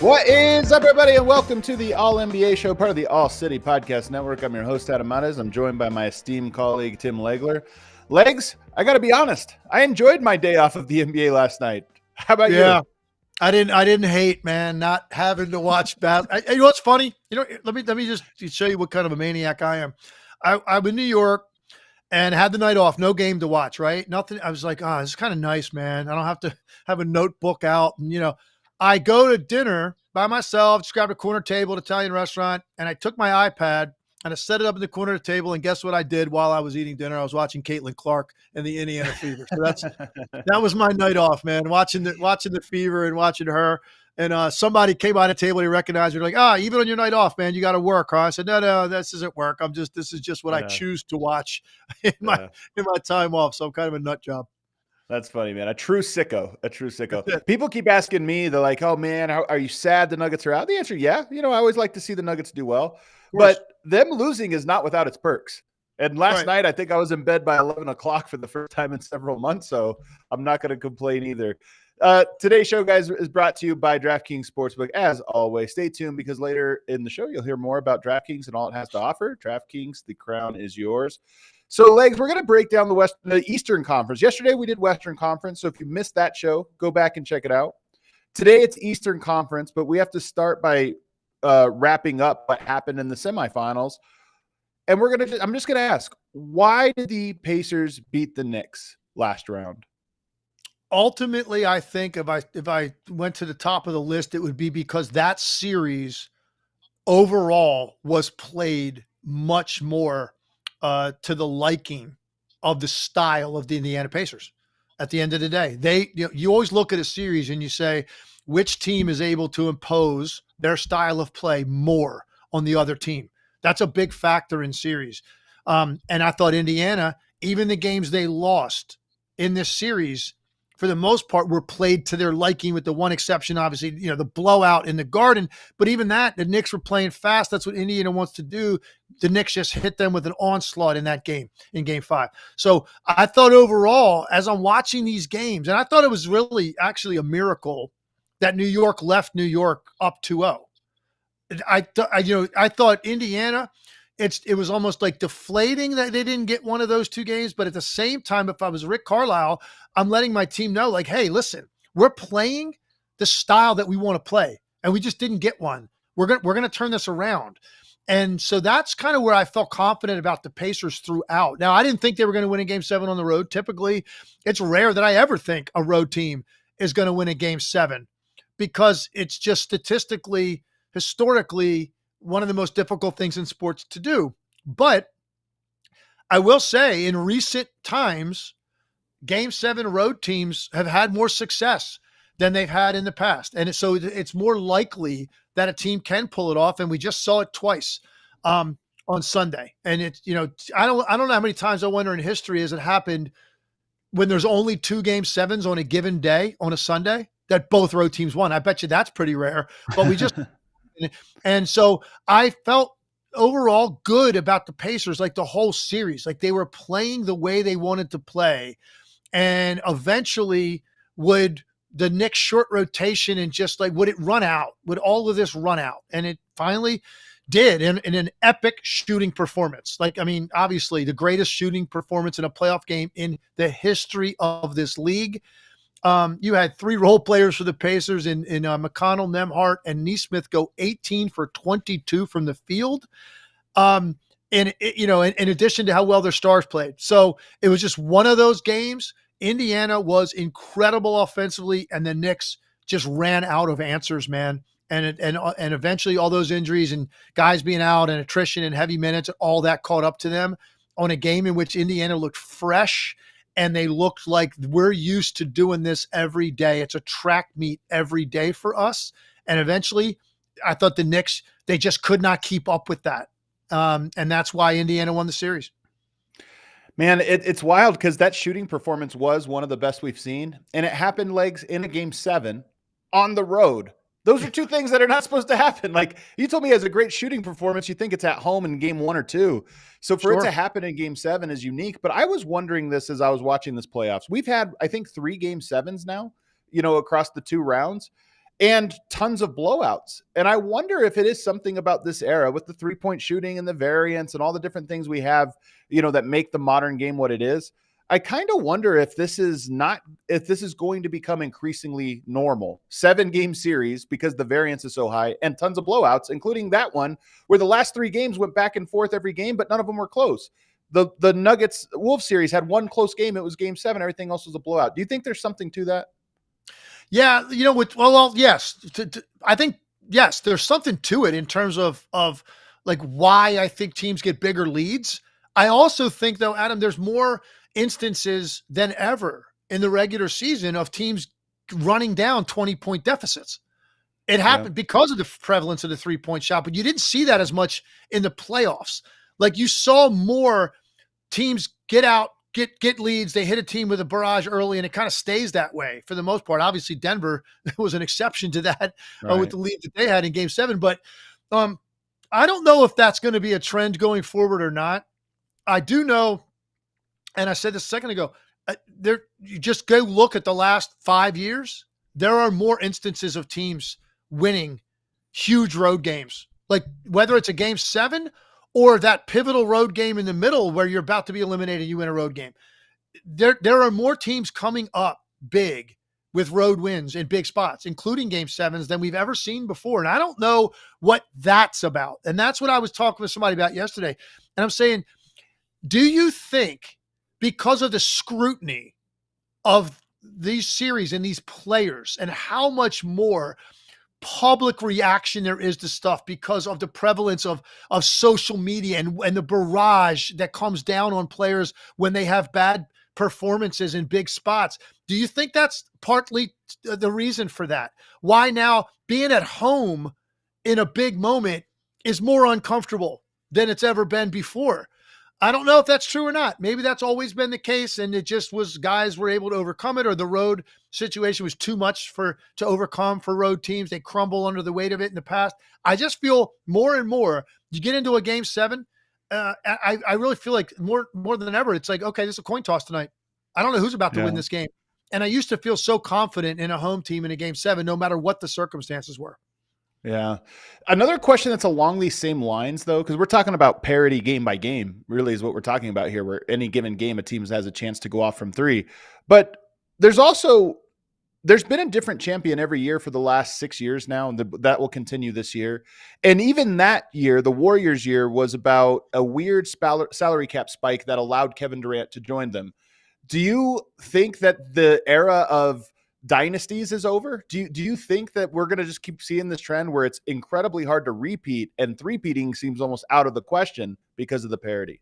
What is up, everybody, and welcome to the All-NBA show, part of the All-City Podcast Network. I'm your host, Adam Mares. I'm joined by my esteemed colleague, Tim Legler. Legs, I got to be honest, I enjoyed my day off of the NBA last night. How about you? I didn't hate, man, not having to watch basketball. You know what's funny? Let me just show you what kind of a maniac I am. I'm in New York and had the night off, no game to watch, right? Nothing. I was like, this is kind of nice, man. I don't have to have a notebook out. And, I go to dinner by myself, just grabbed a corner table at an Italian restaurant, and I took my iPad and I set it up in the corner of the table. And guess what I did while I was eating dinner? I was watching Caitlin Clark and the Indiana Fever. So that was my night off, man. Watching the Fever and watching her. And somebody came by the table, he recognized me, like, even on your night off, man, you got to work, huh? I said, no, this isn't work. This is just what I choose to watch in my time off. So I'm kind of a nut job. That's funny, man. A true sicko. People keep asking me, they're like, oh, man, are you sad the Nuggets are out? The answer, yeah. I always like to see the Nuggets do well. But them losing is not without its perks. And last night, I think I was in bed by 11 o'clock for the first time in several months, so I'm not going to complain either. Today's show, guys, is brought to you by DraftKings Sportsbook. As always, stay tuned because later in the show, you'll hear more about DraftKings and all it has to offer. DraftKings, the crown is yours. So, Legs, we're going to break down the Eastern Conference. Yesterday, we did Western Conference, so if you missed that show, go back and check it out. Today, it's Eastern Conference, but we have to start by wrapping up what happened in the semifinals. And I'm just going to ask, why did the Pacers beat the Knicks last round? Ultimately, I think if I went to the top of the list, it would be because that series overall was played much more to the liking of the style of the Indiana Pacers. At the end of the day, you always look at a series and you say, which team is able to impose their style of play more on the other team? That's a big factor in series. And I thought Indiana, even the games they lost in this series, for the most part, were played to their liking, with the one exception, obviously, the blowout in the Garden. But even that, the Knicks were playing fast. That's what Indiana wants to do. The Knicks just hit them with an onslaught in that game, in Game 5. So I thought overall, as I'm watching these games, and I thought it was really actually a miracle that New York left New York up 2-0. I thought Indiana, it was almost like deflating that they didn't get one of those two games. But at the same time, if I was Rick Carlisle, I'm letting my team know, like, hey, listen, we're playing the style that we want to play, and we just didn't get one. We're going to turn this around. And so that's kind of where I felt confident about the Pacers throughout. Now, I didn't think they were going to win a Game 7 on the road. Typically, it's rare that I ever think a road team is going to win a Game 7 because it's just statistically, historically, one of the most difficult things in sports to do. But I will say, in recent times, Game 7 road teams have had more success than they've had in the past. And so it's more likely that a team can pull it off. And we just saw it twice on Sunday. And it's, I don't know how many times, I wonder, in history has it happened when there's only 2 Game 7s on a given day on a Sunday that both road teams won. I bet you that's pretty rare, but we just, and so I felt overall good about the Pacers, like the whole series, like they were playing the way they wanted to play. And eventually would the Knicks short rotation and just like, would it run out? Would all of this run out? And it finally did in an epic shooting performance. Like, I mean, obviously the greatest shooting performance in a playoff game in the history of this league. You had 3 role players for the Pacers in McConnell, Nembhard, and Nesmith go 18 for 22 from the field. In addition to how well their stars played. So it was just one of those games. Indiana was incredible offensively, and the Knicks just ran out of answers, man. and eventually all those injuries and guys being out and attrition and heavy minutes, all that caught up to them on a game in which Indiana looked fresh and they looked like we're used to doing this every day. It's a track meet every day for us. And eventually I thought the Knicks, they just could not keep up with that. And that's why Indiana won the series. Man, it's wild because that shooting performance was one of the best we've seen. And it happened, Legs, in a game 7 on the road. Those are two things that are not supposed to happen. Like you told me, as a great shooting performance, you think it's at home in game 1 or 2. So for it to happen in game 7 is unique. But I was wondering this as I was watching this playoffs. We've had, I think, 3 game 7s now, across the 2 rounds, and tons of blowouts. And I wonder if it is something about this era with the 3-point shooting and the variance and all the different things we have, that make the modern game what it is. I kind of wonder if this is going to become increasingly normal. 7-game series because the variance is so high and tons of blowouts, including that one where the last 3 games went back and forth every game, but none of them were close. The Nuggets Wolves series had one close game. It was game 7. Everything else was a blowout. Do you think there's something to that? Yeah. Yes. I think, yes, there's something to it in terms of like why I think teams get bigger leads. I also think, though, Adam, there's more instances than ever in the regular season of teams running down 20-point deficits. It happened because of the prevalence of the 3-point shot, but you didn't see that as much in the playoffs. Like you saw more teams get out, get leads. They hit a team with a barrage early, and it kind of stays that way for the most part. Obviously, Denver was an exception to that with the lead that they had in game 7. But I don't know if that's going to be a trend going forward or not. I do know, and I said this a second ago, you just go look at the last 5 years. There are more instances of teams winning huge road games, like whether it's a game 7 or that pivotal road game in the middle where you're about to be eliminated, you win a road game. There are more teams coming up big with road wins in big spots, including game 7s, than we've ever seen before. And I don't know what that's about. And that's what I was talking with somebody about yesterday. And I'm saying, do you think because of the scrutiny of these series and these players and how much more public reaction there is to stuff because of the prevalence of social media and the barrage that comes down on players when they have bad performances in big spots? Do you think that's partly the reason for that? Why now being at home in a big moment is more uncomfortable than it's ever been before? I don't know if that's true or not. Maybe that's always been the case, and it just was guys were able to overcome it, or the road situation was too much to overcome for road teams. They crumble under the weight of it in the past. I just feel more and more, you get into a game 7, I really feel like more than ever, it's like, okay, this is a coin toss tonight. I don't know who's about to win this game. And I used to feel so confident in a home team in a game 7, no matter what the circumstances were. Yeah. Another question that's along these same lines, though, because we're talking about parity game by game, really is what we're talking about here, where any given game a team has a chance to go off from 3. But there's been a different champion every year for the last 6 years now, and that will continue this year. And even that year, the Warriors year, was about a weird salary cap spike that allowed Kevin Durant to join them. Do you think that the era of dynasties is over? Do you think that we're going to just keep seeing this trend where it's incredibly hard to repeat, and three-peating seems almost out of the question because of the parity?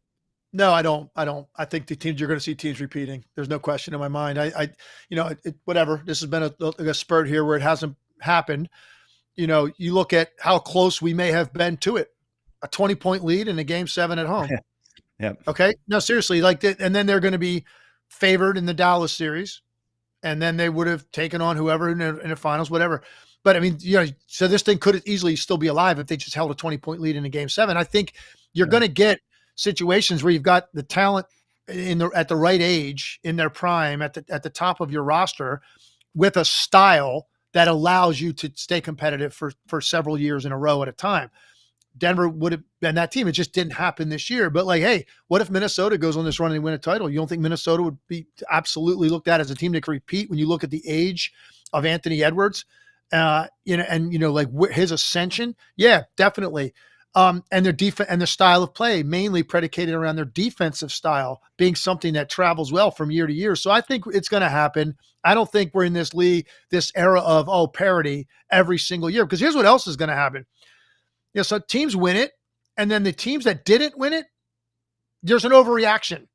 No, I don't. I think you're going to see teams repeating. There's no question in my mind. Whatever. This has been a spurt here where it hasn't happened. You look at how close we may have been to it. A 20-point lead in a game 7 at home. Yeah. Okay. No, seriously, and then they're going to be favored in the Dallas series. And then they would have taken on whoever in the finals, whatever. But I mean, so this thing could easily still be alive if they just held a 20-point lead in a game 7. I think you're going to get situations where you've got the talent at the right age in their prime at the top of your roster with a style that allows you to stay competitive for several years in a row at a time. Denver would have been that team. It just didn't happen this year. But hey, what if Minnesota goes on this run and win a title? You don't think Minnesota would be absolutely looked at as a team that could repeat when you look at the age of Anthony Edwards, his ascension? Yeah, definitely. And their defense and their style of play mainly predicated around their defensive style being something that travels well from year to year. So I think it's going to happen. I don't think we're in this league, this era of parity every single year, because here's what else is going to happen. So teams win it, and then the teams that didn't win it, there's an overreaction,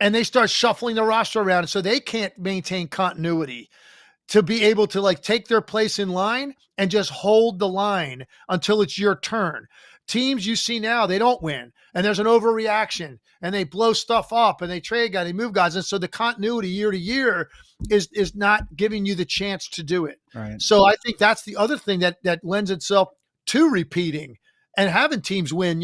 and they start shuffling the roster around, and so they can't maintain continuity to be able to like take their place in line and just hold the line until it's your turn. Teams you see now, they don't win, and there's an overreaction, and they blow stuff up, and they trade guys, they move guys, and so the continuity year to year is not giving you the chance to do it. Right. So I think that's the other thing that lends itself to repeating and having teams win,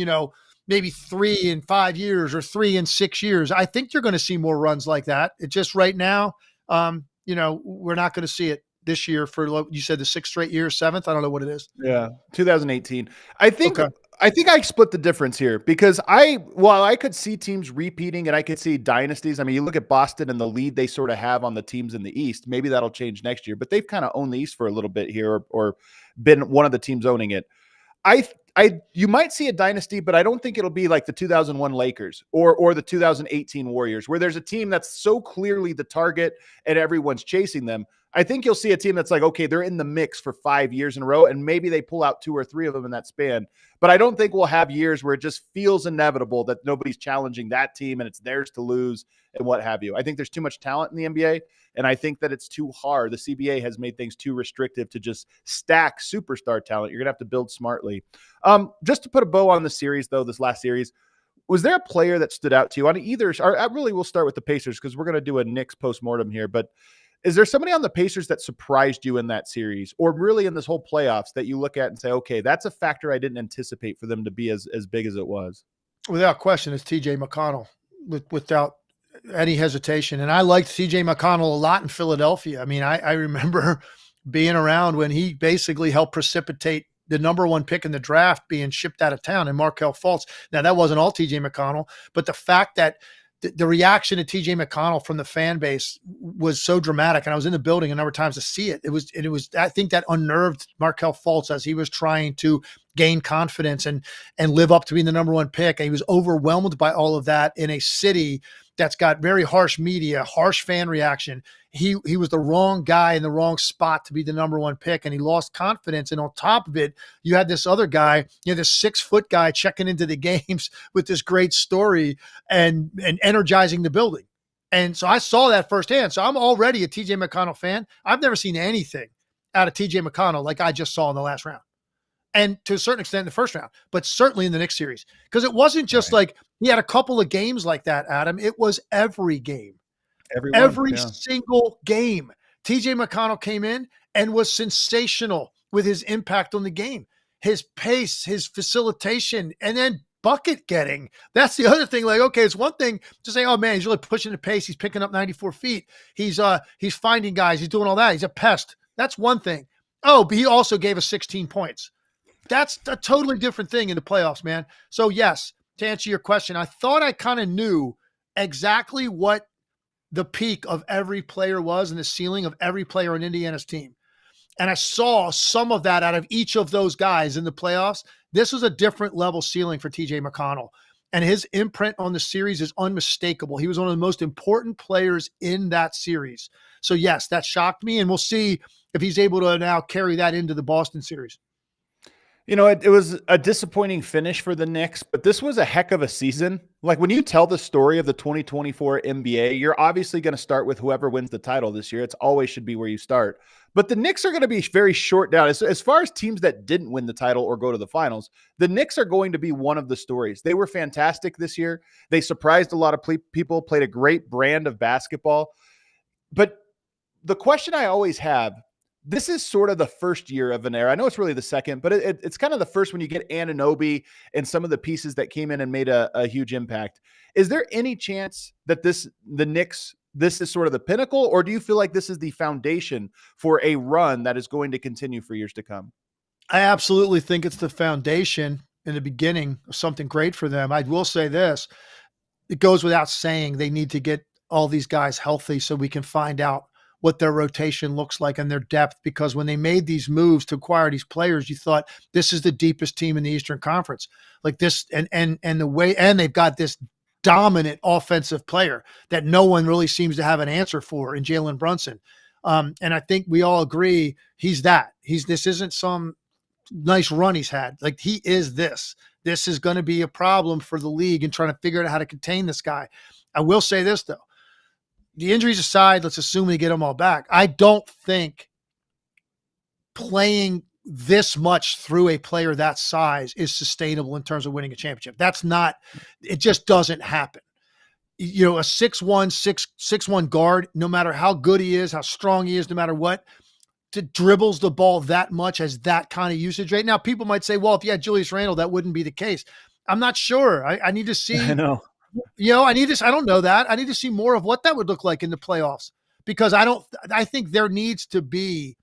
maybe 3 in 5 years or 3 in 6 years. I think you're going to see more runs like that. It just right now, we're not going to see it this year for, you said, the 6th straight year, 7th. I don't know what it is. Yeah, 2018. I think I split the difference here because while I could see teams repeating and I could see dynasties. I mean, you look at Boston and the lead they sort of have on the teams in the East. Maybe that'll change next year, but they've kind of owned the East for a little bit here, or been one of the teams owning it. You might see a dynasty, but I don't think it'll be like the 2001 Lakers or the 2018 Warriors, where there's a team that's so clearly the target and everyone's chasing them. I think you'll see a team that's like, okay, they're in the mix for 5 years in a row, and maybe they pull out 2 or 3 of them in that span. But I don't think we'll have years where it just feels inevitable that nobody's challenging that team and it's theirs to lose and what have you. I think there's too much talent in the NBA, and I think that it's too hard. The CBA has made things too restrictive to just stack superstar talent. You're going to have to build smartly. Just to put a bow on the series, though, this last series, was there a player that stood out to you on either? Or really, we'll start with the Pacers because we're going to do a Knicks postmortem here, but is there somebody on the Pacers that surprised you in that series or really in this whole playoffs that you look at and say, okay, that's a factor I didn't anticipate for them to be as big as it was? Without question, it's TJ McConnell, without any hesitation. And I liked TJ McConnell a lot in Philadelphia. I mean, I remember being around when he basically helped precipitate the number 1 pick in the draft being shipped out of town and Markelle Fultz. Now, that wasn't all TJ McConnell, but the fact that the reaction to TJ McConnell from the fan base was so dramatic. And I was in the building a number of times to see it. It was, I think that unnerved Markelle Fultz as he was trying to gain confidence and live up to being the number 1 pick. And he was overwhelmed by all of that in a city that's got very harsh media, harsh fan reaction. He was the wrong guy in the wrong spot to be the number 1 pick, and he lost confidence. And on top of it, you had this other guy, this 6-foot guy checking into the games with this great story and energizing the building. And so I saw that firsthand. So I'm already a TJ McConnell fan. I've never seen anything out of TJ McConnell like I just saw in the last round. And to a certain extent in the first round, but certainly in the next series. Because it wasn't just like he had a couple of games like that, Adam. It was every game. Every single game. TJ McConnell came in and was sensational with his impact on the game. His pace, his facilitation, and then bucket getting. That's the other thing. Like, okay, it's one thing to say, oh man, he's really pushing the pace. He's picking up 94 feet. He's finding guys. He's doing all that. He's a pest. That's one thing. Oh, but he also gave us 16 points. That's a totally different thing in the playoffs, man. So yes, to answer your question, I thought I kind of knew exactly what the peak of every player was and the ceiling of every player on Indiana's team. And I saw some of that out of each of those guys in the playoffs. This was a different level ceiling for TJ McConnell. And his imprint on the series is unmistakable. He was one of the most important players in that series. So yes, that shocked me. And we'll see if he's able to now carry that into the Boston series. It was a disappointing finish for the Knicks, but this was a heck of a season. Like when you tell the story of the 2024 NBA, you're obviously going to start with whoever wins the title this year. It's always should be where you start. But the Knicks are going to be very short down. As far as teams that didn't win the title or go to the finals, the Knicks are going to be one of the stories. They were fantastic this year. They surprised a lot of people, played a great brand of basketball. But the question I always have, this is sort of the first year of an era. I know it's really the second, but it's kind of the first when you get Anunoby and some of the pieces that came in and made a huge impact. Is there any chance that the Knicks, this is sort of the pinnacle, or do you feel like this is the foundation for a run that is going to continue for years to come? I absolutely think it's the foundation in the beginning of something great for them. I will say this. It goes without saying they need to get all these guys healthy so we can find out what their rotation looks like and their depth, because when they made these moves to acquire these players, you thought this is the deepest team in the Eastern Conference. Like this, and the way, and they've got this dominant offensive player that no one really seems to have an answer for in Jalen Brunson. And I think we all agree he's that. This isn't some nice run he's had. Like, he is this. This is going to be a problem for the league and trying to figure out how to contain this guy. I will say this, though. The injuries aside, let's assume they get them all back. I don't think playing this much through a player that size is sustainable in terms of winning a championship. It just doesn't happen. You know, a 6'1", 6'1" guard, no matter how good he is, how strong he is, no matter what, dribbles the ball that much, has that kind of usage rate. Now, people might say, well, if you had Julius Randle, that wouldn't be the case. I'm not sure. I need to see. I know. You know, I don't know that. I need to see more of what that would look like in the playoffs, because I think there needs to be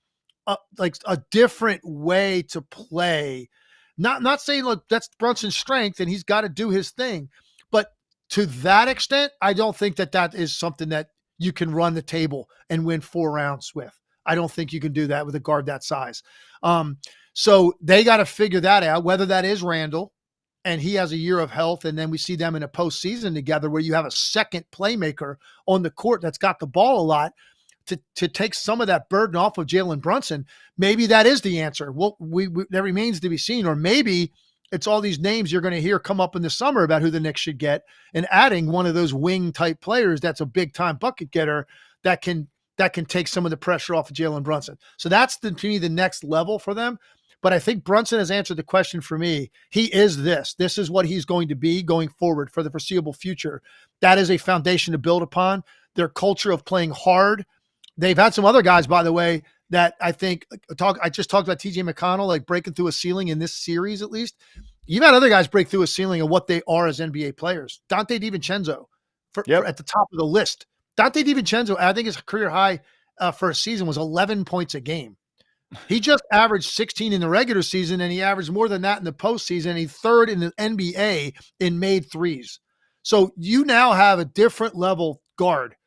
a different way to play. Not saying, look, that's Brunson's strength and he's got to do his thing, but to that extent, I don't think that is something that you can run the table and win 4 rounds with. I don't think you can do that with a guard that size. So they got to figure that out, whether that is Randall and he has a year of health, and then we see them in a postseason together where you have a second playmaker on the court that's got the ball a lot to take some of that burden off of Jalen Brunson. Maybe that is the answer. Well, that remains to be seen. Or maybe it's all these names you're going to hear come up in the summer about who the Knicks should get, and adding one of those wing type players that's a big time bucket getter that can take some of the pressure off of Jalen Brunson. So that's to me the next level for them. But I think Brunson has answered the question for me. He is this. This is what he's going to be going forward for the foreseeable future. That is a foundation to build upon. Their culture of playing hard. They've had some other guys, by the way, that I think I just talked about TJ McConnell, like breaking through a ceiling in this series, at least. You've had other guys break through a ceiling of what they are as NBA players. Dante DiVincenzo for at the top of the list. Dante DiVincenzo, I think his career high for a season was 11 points a game. He just averaged 16 in the regular season, and he averaged more than that in the postseason. He's third in the NBA in made threes. So you now have a different level guard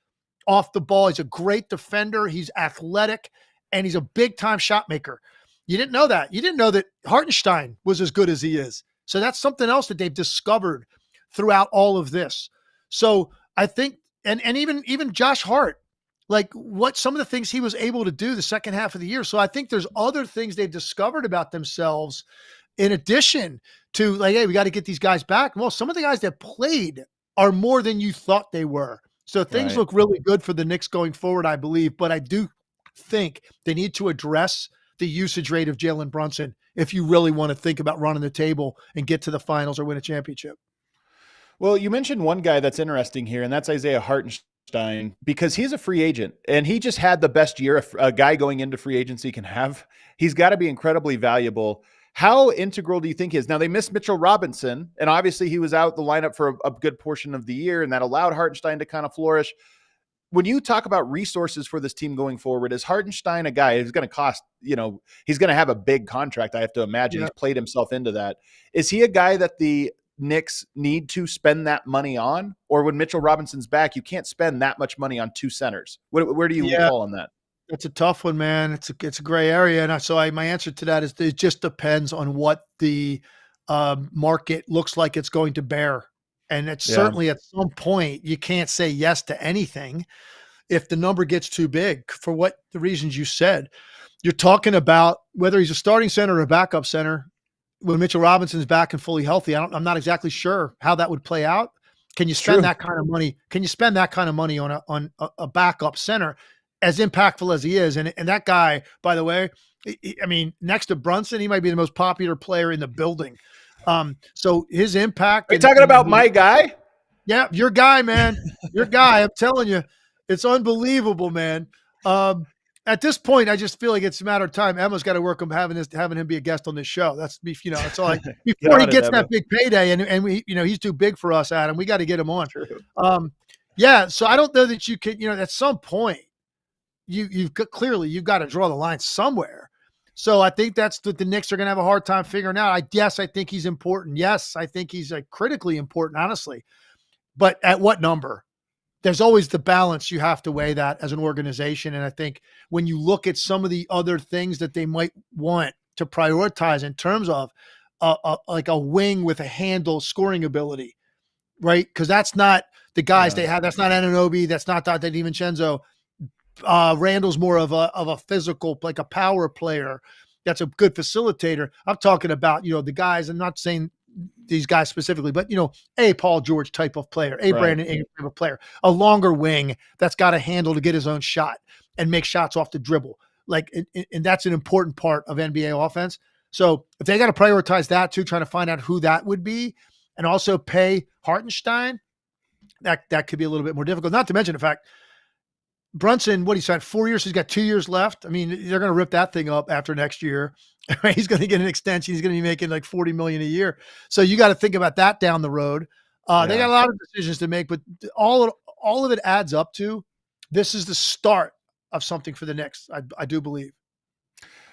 off the ball. He's a great defender. He's athletic, and he's a big-time shot maker. You didn't know that. You didn't know that Hartenstein was as good as he is. So that's something else that they've discovered throughout all of this. So I think, and even Josh Hart, like what some of the things he was able to do the second half of the year. So I think there's other things they've discovered about themselves in addition to, like, hey, we got to get these guys back. Well, some of the guys that played are more than you thought they were. So things look really good for the Knicks going forward, I believe. But I do think they need to address the usage rate of Jalen Brunson if you really want to think about running the table and get to the finals or win a championship. Well, you mentioned one guy that's interesting here, and that's Isaiah Hartenstein, because he's a free agent and he just had the best year a guy going into free agency can have. He's got to be incredibly valuable. How integral do you think he is? Now, they missed Mitchell Robinson, and obviously he was out the lineup for a good portion of the year, and that allowed Hartenstein to kind of flourish. When you talk about resources for this team going forward, is Hartenstein a guy who's going to cost, he's going to have a big contract, I have to imagine. Yeah. He's played himself into that. Is he a guy that the Knicks need to spend that money on? Or when Mitchell Robinson's back, you can't spend that much money on 2 centers. Where do you fall on that? It's a tough one, man. It's a gray area. And my answer to that is it just depends on what the market looks like it's going to bear. And it's certainly at some point, you can't say yes to anything if the number gets too big for what the reasons you said. You're talking about whether he's a starting center or a backup center. When Mitchell Robinson's back and fully healthy, I'm not exactly sure how that would play out. Can you spend that kind of money? Can you spend that kind of money on a backup center, as impactful as he is? And that guy, by the way, I mean, next to Brunson, he might be the most popular player in the building. So his impact. Are you talking about my guy? Yeah, your guy, man. Your guy. I'm telling you, it's unbelievable, man. At this point, I just feel like it's a matter of time. Emma's got to work on having him be a guest on this show. That's it's all like before he gets that big payday, and we, he's too big for us, Adam. We got to get him on. True. So I don't know that you can, at some point, you've got to draw the line somewhere. So I think that's what the Knicks are going to have a hard time figuring out. I think he's important. Yes, I think he's critically important, honestly. But at what number? there's always the balance. You have to weigh that as an organization. And I think when you look at some of the other things that they might want to prioritize in terms of like a wing with a handle scoring ability, right? Because that's not the guys they have. That's not Anunoby. That's not Dante DiVincenzo. Randall's more of a physical, like a power player. That's a good facilitator. I'm talking about, the guys, I'm not saying these guys specifically, but, a Paul George type of player, Brandon Ingram type of player, a longer wing that's got a handle to get his own shot and make shots off the dribble. And that's an important part of NBA offense. So if they got to prioritize that too, trying to find out who that would be and also pay Hartenstein, that could be a little bit more difficult. Not to mention the fact Brunson, what he said, 4 years, he's got 2 years left. I mean, they're going to rip that thing up after next year. He's going to get an extension. He's going to be making like $40 million a year. So you got to think about that down the road. They got a lot of decisions to make, but all of it adds up to this is the start of something for the Knicks. I do believe.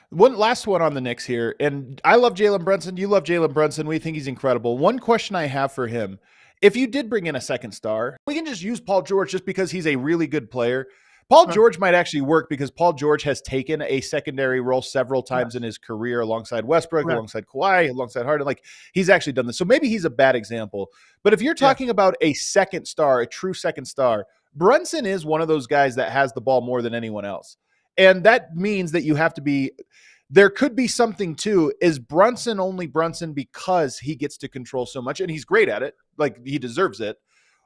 One last one on the Knicks here. And I love Jalen Brunson. You love Jalen Brunson. We think he's incredible. One question I have for him, if you did bring in a second star, we can just use Paul George just because he's a really good player. Paul George might actually work because Paul George has taken a secondary role several times in his career alongside Westbrook, alongside Kawhi, alongside Harden. Like, he's actually done this. So maybe he's a bad example. But if you're talking about a second star, a true second star, Brunson is one of those guys that has the ball more than anyone else. And that means that you have to be – there could be something too. Is Brunson only Brunson because he gets to control so much? And he's great at it. Like, he deserves it.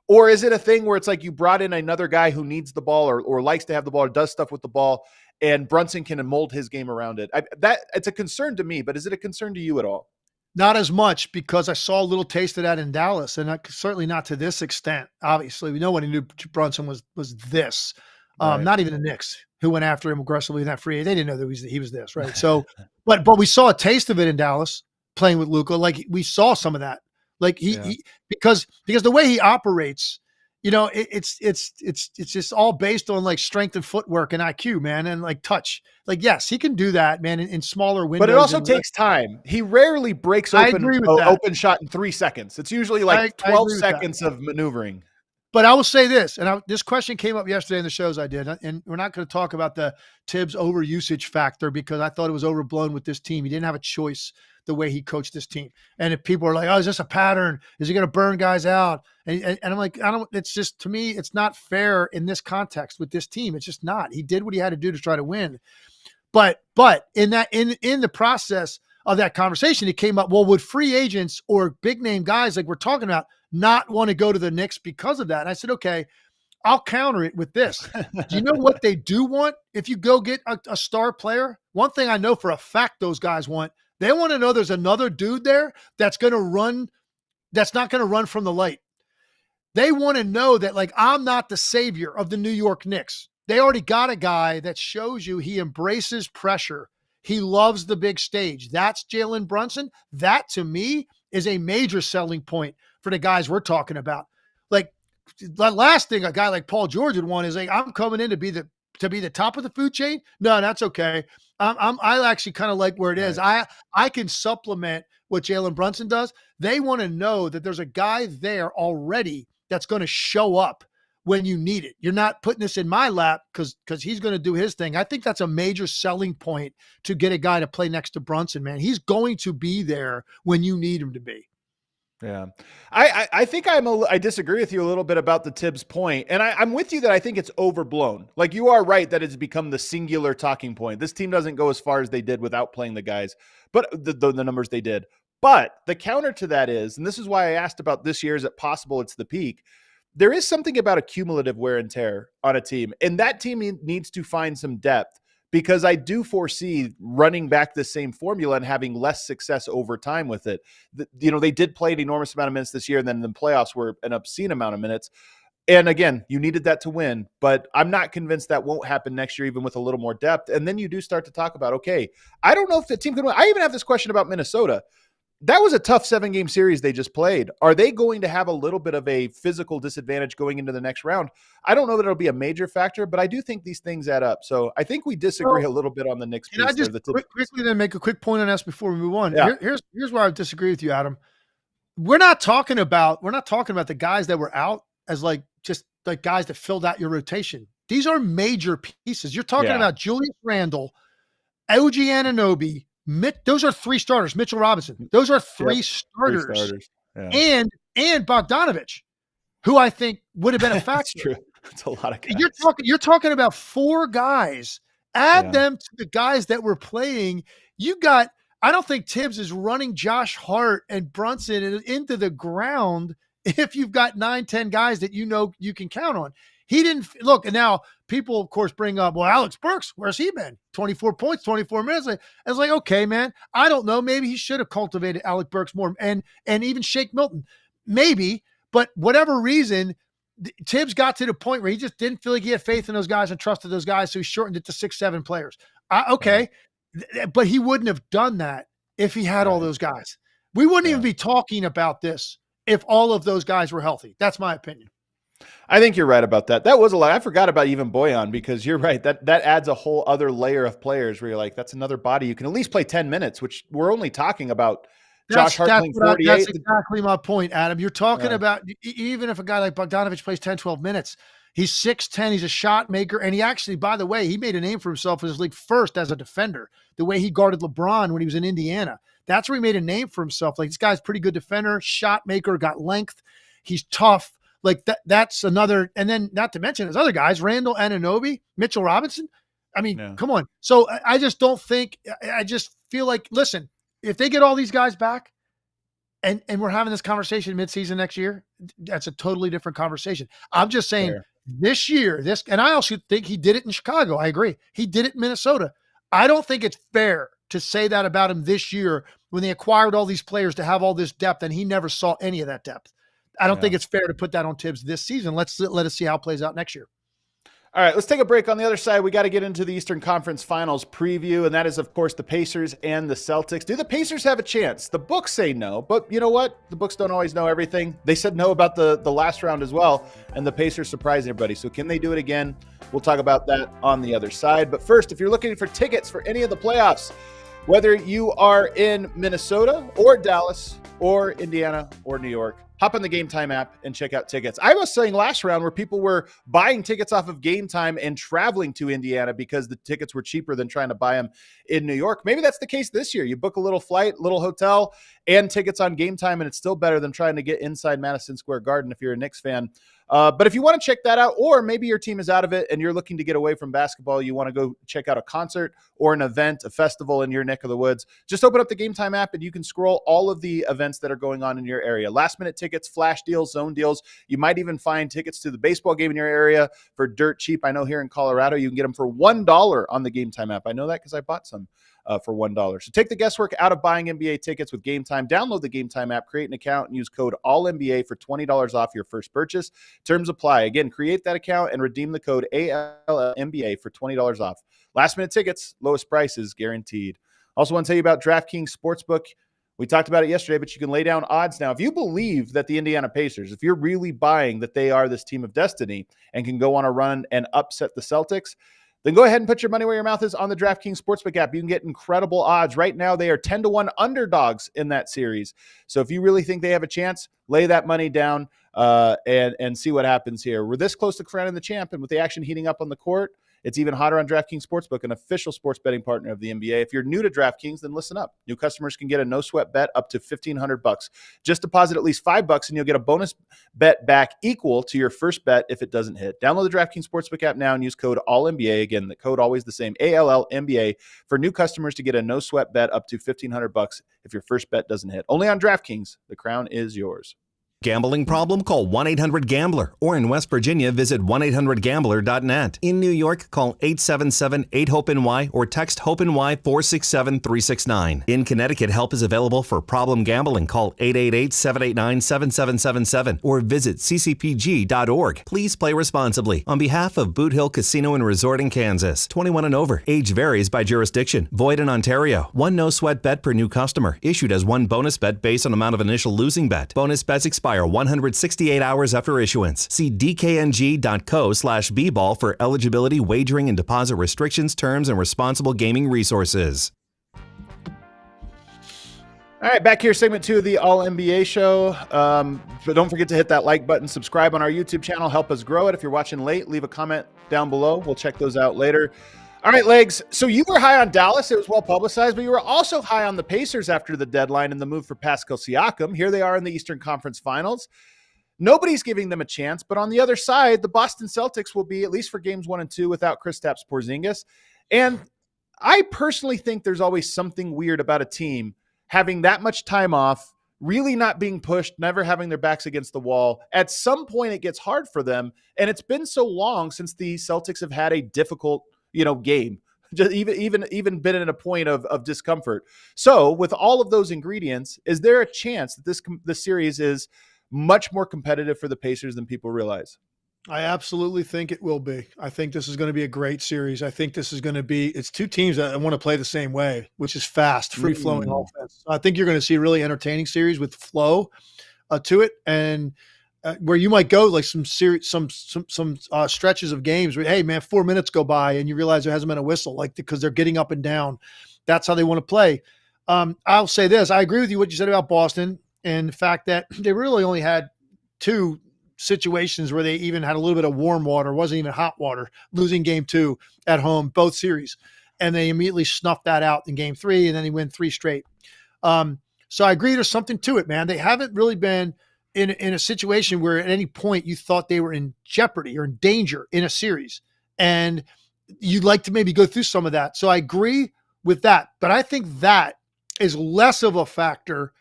Or is it a thing where it's like you brought in another guy who needs the ball or likes to have the ball or does stuff with the ball, and Brunson can mold his game around it? It's a concern to me, but is it a concern to you at all? Not as much, because I saw a little taste of that in Dallas, and certainly not to this extent. Obviously, we know when he knew Brunson was this. Not even the Knicks, who went after him aggressively in that free. They didn't know that he was this, right? So, but we saw a taste of it in Dallas playing with Luka. Like, we saw some of that. Like he because the way he operates, it's just all based on like strength and footwork and IQ, man, and like touch. Like, yes, he can do that, man, in smaller windows. But it also takes time. He rarely breaks open open shot in 3 seconds. It's usually like 12 seconds of maneuvering. But I will say this, and this question came up yesterday in the shows I did, and we're not going to talk about the Tibbs overusage factor because I thought it was overblown with this team. He didn't have a choice the way he coached this team. And if people are like, oh, is this a pattern? Is he going to burn guys out? And I'm like, it's just, to me, it's not fair in this context with this team. It's just not. He did what he had to do to try to win. But in the process of that conversation, it came up, well, would free agents or big name guys like we're talking about not want to go to the Knicks because of that? And I said, okay, I'll counter it with this. Do you know what they do want? If you go get a star player, one thing I know for a fact those guys want, they want to know there's another dude there that's going to run, that's not going to run from the light. They want to know that, like, I'm not the savior of the New York Knicks. They already got a guy that shows you he embraces pressure. He loves the big stage. That's Jalen Brunson. That, to me, is a major selling point for the guys we're talking about. Like, the last thing a guy like Paul George would want is like, I'm coming in to be the top of the food chain. No, that's okay. I actually kind of like where it is. I can supplement what Jalen Brunson does. They want to know that there's a guy there already that's going to show up when you need it. You're not putting this in my lap because he's going to do his thing. I think that's a major selling point to get a guy to play next to Brunson, man. He's going to be there when you need him to be. Yeah. I think I disagree with you a little bit about the Tibbs point. And I'm with you that I think it's overblown. Like, you are right that it's become the singular talking point. This team doesn't go as far as they did without playing the guys, but the numbers they did. But the counter to that is, and this is why I asked about this year, is it possible it's the peak? There is something about a cumulative wear and tear on a team, and that team needs to find some depth, because I do foresee running back the same formula and having less success over time with it. They did play an enormous amount of minutes this year, and then the playoffs were an obscene amount of minutes. And again, you needed that to win, but I'm not convinced that won't happen next year, even with a little more depth. And then you do start to talk about, okay, I don't know if the team can win. I even have this question about Minnesota. That was a tough 7-game series they just played. Are they going to have a little bit of a physical disadvantage going into the next round? I don't know that it'll be a major factor, but I do think these things add up. So I think we disagree a little bit on the Knicks. Can I just quickly then make a quick point on this before we move on? Yeah. Here's where I disagree with you, Adam. We're not talking about the guys that were out as like just like guys that filled out your rotation. These are major pieces. You're talking about Julius Randle, OG Anunoby, those are 3 starters. Mitchell Robinson. Those are 3 starters. 3 starters. Yeah. And Bogdanovich, who I think would have been a factor. That's true. That's a lot of guys. You're talking about 4 guys. Add them to the guys that were playing. I don't think Tibbs is running Josh Hart and Brunson into the ground if you've got 9, 10 guys that you know you can count on. He didn't look, and now people, of course, bring up, well, Alex Burks, where's he been? 24 points, 24 minutes. I was like, okay, man, I don't know. Maybe he should have cultivated Alex Burks more, and even Shake Milton, maybe. But whatever reason, Tibbs got to the point where he just didn't feel like he had faith in those guys and trusted those guys, so he shortened it to 6, 7 players. Okay, but he wouldn't have done that if he had all those guys. We wouldn't even be talking about this if all of those guys were healthy. That's my opinion. I think you're right about that. That was a lot. I forgot about even Bojan, because you're right. That adds a whole other layer of players where you're like, that's another body. You can at least play 10 minutes, which we're only talking about Josh Hart playing 48. That's exactly my point, Adam. You're talking about, even if a guy like Bogdanovich plays 10, 12 minutes, he's 6'10", he's a shot maker. And he actually, by the way, he made a name for himself in his league first as a defender, the way he guarded LeBron when he was in Indiana. That's where he made a name for himself. Like, this guy's a pretty good defender, shot maker, got length. He's tough. Like that's another, and then not to mention his other guys, Randall Anunoby, Mitchell Robinson. I mean, come on. So I just don't think, I just feel like, listen, if they get all these guys back and we're having this conversation midseason next year, that's a totally different conversation. I'm just saying this year, and I also think he did it in Chicago. I agree. He did it in Minnesota. I don't think it's fair to say that about him this year when they acquired all these players to have all this depth and he never saw any of that depth. I don't think it's fair to put that on Tibbs this season. Let us see how it plays out next year. All right, let's take a break. On the other side, we got to get into the Eastern Conference Finals preview, and that is, of course, the Pacers and the Celtics. Do the Pacers have a chance? The books say no, but you know what? The books don't always know everything. They said no about the last round as well, and the Pacers surprised everybody. So can they do it again? We'll talk about that on the other side. But first, if you're looking for tickets for any of the playoffs, whether you are in Minnesota or Dallas or Indiana or New York, hop on the Game Time app and check out tickets. I was saying last round where people were buying tickets off of Game Time and traveling to Indiana because the tickets were cheaper than trying to buy them in New York. Maybe that's the case this year. You book a little flight, little hotel, and tickets on Game Time, and it's still better than trying to get inside Madison Square Garden if you're a Knicks fan. But if you want to check that out, or maybe your team is out of it and you're looking to get away from basketball, you want to go check out a concert or an event, a festival in your neck of the woods, just open up the Game Time app and you can scroll all of the events that are going on in your area. Last minute tickets, flash deals, zone deals. You might even find tickets to the baseball game in your area for dirt cheap. I know here in Colorado, you can get them for $1 on the Game Time app. I know that because I bought some for $1. So take the guesswork out of buying NBA tickets with Game Time. Download the Game Time app, create an account, and use code ALLNBA for $20 off your first purchase. Terms apply. Again, create that account and redeem the code ALLNBA for $20 off. Last minute tickets, lowest prices guaranteed. Also want to tell you about DraftKings Sportsbook. We talked about it yesterday, but you can lay down odds now. If you believe that the Indiana Pacers, if you're really buying that they are this team of destiny and can go on a run and upset the Celtics, then go ahead and put your money where your mouth is on the DraftKings Sportsbook app. You can get incredible odds. Right now, they are 10-1 underdogs in that series. So if you really think they have a chance, lay that money down and see what happens here. We're this close to crowning the champ, and with the action heating up on the court, it's even hotter on DraftKings Sportsbook, an official sports betting partner of the NBA. If you're new to DraftKings, then listen up. New customers can get a no-sweat bet up to $1,500. Just deposit at least $5, and you'll get a bonus bet back equal to your first bet if it doesn't hit. Download the DraftKings Sportsbook app now and use code ALLNBA. Again, the code always the same, ALLNBA, for new customers to get a no-sweat bet up to $1,500 if your first bet doesn't hit. Only on DraftKings. The crown is yours. Gambling problem? Call 1-800-GAMBLER. Or in West Virginia, visit 1-800-GAMBLER.net. In New York, call 877-8-HOPE-NY or text HOPE-NY 467-369. In Connecticut, help is available for problem gambling. Call 888-789-7777 or visit ccpg.org. Please play responsibly. On behalf of Boot Hill Casino and Resort in Kansas, 21 and over. Age varies by jurisdiction. Void in Ontario. One no-sweat bet per new customer. Issued as one bonus bet based on amount of initial losing bet. Bonus bets expire 168 hours after issuance. See dkng.co/bball for eligibility, wagering, and deposit restrictions, terms, and responsible gaming resources. All All right, back here, segment 2 of the All NBA show. But don't forget to hit that like button, subscribe on our YouTube channel, help us grow it. If you're watching late, leave a comment down below. We'll check those out later. All right, Legs. So you were high on Dallas. It was well publicized, but you were also high on the Pacers after the deadline and the move for Pascal Siakam. Here they are in the Eastern Conference Finals. Nobody's giving them a chance, but on the other side, the Boston Celtics will be, at least for games 1 and 2, without Kristaps Porzingis. And I personally think there's always something weird about a team having that much time off, really not being pushed, never having their backs against the wall. At some point, it gets hard for them, and it's been so long since the Celtics have had a difficult, game, just even been in a point of discomfort. So, with all of those ingredients, is there a chance that this series is much more competitive for the Pacers than people realize? I absolutely think it will be. I think this is going to be a great series. I think this is going to be, it's two teams that want to play the same way, which is fast, free-flowing offense. I think you're going to see a really entertaining series with flow to it, and where you might go like some stretches of games where, hey man, 4 minutes go by and you realize there hasn't been a whistle, like because they're getting up and down. That's how they want to play. I'll say this. I agree with you what you said about Boston and the fact that they really only had 2 situations where they even had a little bit of warm water, wasn't even hot water, losing game 2 at home, both series. And they immediately snuffed that out in game 3, and then they win 3 straight. So I agree there's something to it, man. They haven't really been in a situation where at any point you thought they were in jeopardy or in danger in a series. And you'd like to maybe go through some of that. So I agree with that. But I think that is less of a factor